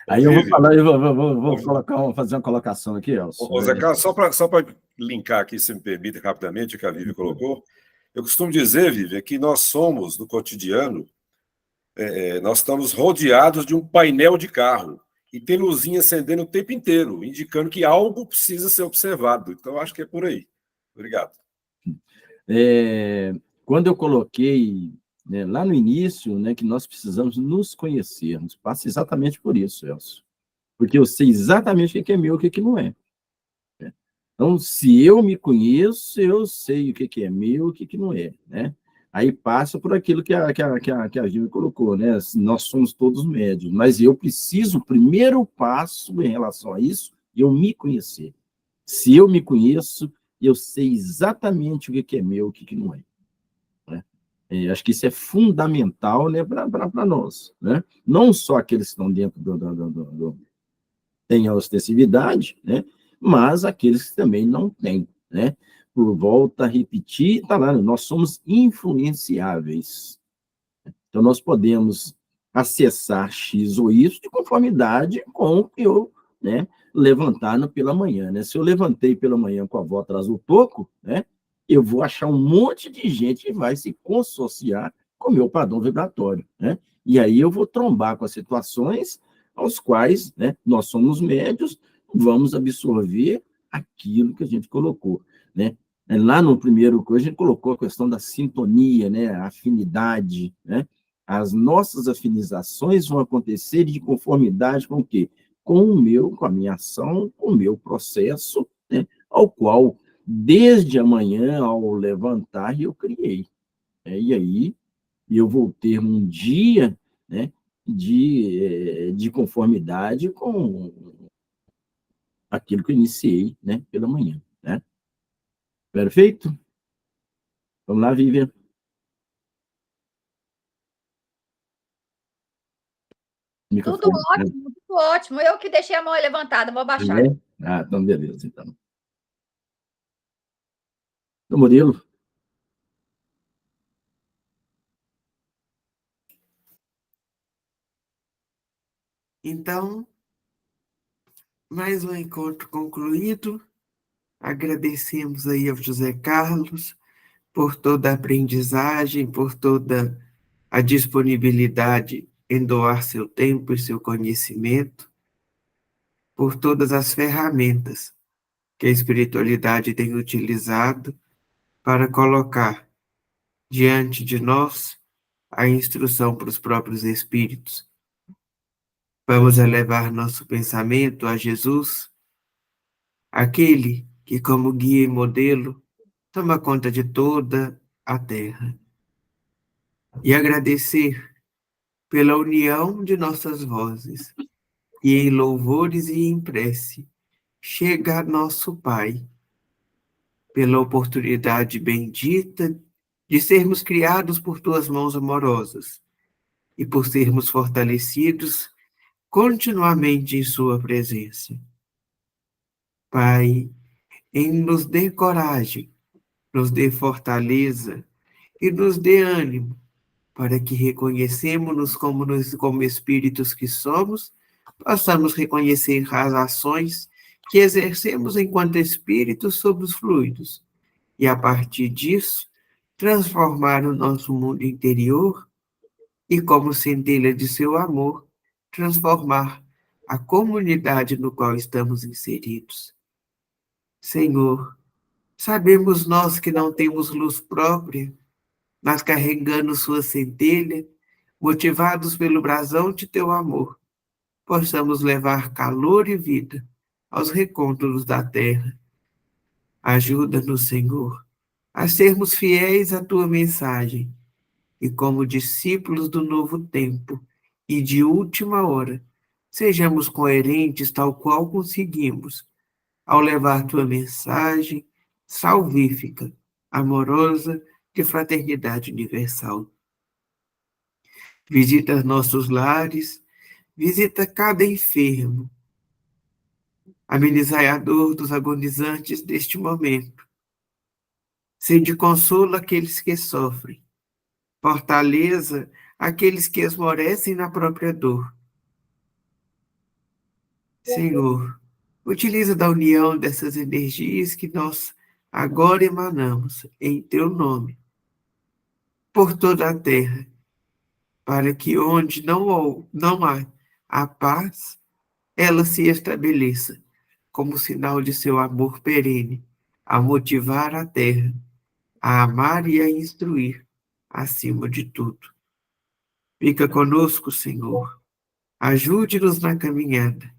Aí eu vou falar, vou fazer uma colocação aqui, Elcio. Ô, Zé Carlos, só para linkar aqui, se me permite, rapidamente, o que a Vivi colocou, eu costumo dizer, Vivi, que nós somos, no cotidiano, nós estamos rodeados de um painel de carro e tem luzinha acendendo o tempo inteiro, indicando que algo precisa ser observado. Então, acho que é por aí. Obrigado. Quando eu coloquei, né, lá no início, né, que nós precisamos nos conhecermos, passa exatamente por isso, Elcio. Porque eu sei exatamente o que é meu e o que não é. Então, se eu me conheço, eu sei o que é meu e o que não é, né? Aí passa por aquilo que a Gil colocou, né? Nós somos todos médios, mas eu preciso, o primeiro passo em relação a isso, eu me conhecer. Se eu me conheço, eu sei exatamente o que é meu e o que não é. Acho que isso é fundamental, né, para nós, né? Não só aqueles que estão dentro têm a ostensividade, né? Mas aqueles que também não têm, né? Por volta a repetir, tá lá, nós somos influenciáveis. Então, nós podemos acessar X ou Y de conformidade com o que eu, né, levantar pela manhã, né? Se eu levantei pela manhã com a avó atrás do toco, né, eu vou achar um monte de gente que vai se consociar com o meu padrão vibratório, né? E aí eu vou trombar com as situações aos quais, né, nós somos médios, vamos absorver aquilo que a gente colocou, né? Lá no primeiro coisa, a gente colocou a questão da sintonia, né, a afinidade, né? As nossas afinizações vão acontecer de conformidade com o quê? Com a minha ação, com o meu processo, né, ao qual, desde amanhã, ao levantar, eu criei. E aí, eu vou ter um dia, né, de conformidade com aquilo que eu iniciei, né, pela manhã, né? Perfeito? Vamos lá, Vivian. Tudo ótimo, tudo ótimo. Eu que deixei a mão levantada, vou abaixar. Então beleza, então. O Murilo. Então, mais um encontro concluído. Agradecemos aí ao José Carlos por toda a aprendizagem, por toda a disponibilidade em doar seu tempo e seu conhecimento, por todas as ferramentas que a espiritualidade tem utilizado para colocar diante de nós a instrução para os próprios espíritos. Vamos elevar nosso pensamento a Jesus, aquele que, como guia e modelo, toma conta de toda a terra. E agradecer pela união de nossas vozes, e em louvores e em prece, chega a nosso Pai, pela oportunidade bendita de sermos criados por tuas mãos amorosas e por sermos fortalecidos continuamente em sua presença. Pai, nos dê coragem, nos dê fortaleza e nos dê ânimo para que reconhecemos-nos como espíritos que somos, possamos reconhecer as ações que exercemos enquanto espíritos sobre os fluidos, e a partir disso, transformar o nosso mundo interior e, como centelha de seu amor, transformar a comunidade no qual estamos inseridos. Senhor, sabemos nós que não temos luz própria, mas carregando sua centelha, motivados pelo brasão de teu amor, possamos levar calor e vida aos recôncavos da terra. Ajuda-nos, Senhor, a sermos fiéis à tua mensagem e, como discípulos do novo tempo e de última hora, sejamos coerentes tal qual conseguimos ao levar tua mensagem salvífica, amorosa, de fraternidade universal. Visita nossos lares, visita cada enfermo, amenizai a dor dos agonizantes deste momento. Sede consolo àqueles que sofrem, fortaleza àqueles que esmorecem na própria dor. Senhor, utiliza da união dessas energias que nós agora emanamos em teu nome, por toda a terra, para que onde não há a paz, ela se estabeleça como sinal de seu amor perene, a motivar a terra, a amar e a instruir, acima de tudo. Fica conosco, Senhor. Ajude-nos na caminhada.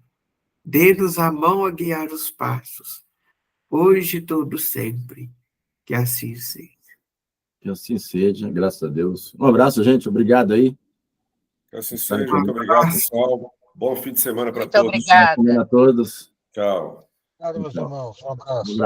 Dê-nos a mão a guiar os passos, hoje e todo sempre. Que assim seja. Que assim seja, graças a Deus. Um abraço, gente. Obrigado aí. Que assim seja. Muito obrigado, pessoal. Bom fim de semana para Muito todos. obrigada. Bom fim de semana a todos. Tchau. Obrigado, meus Tchau. irmãos. Um Um abraço. abraço.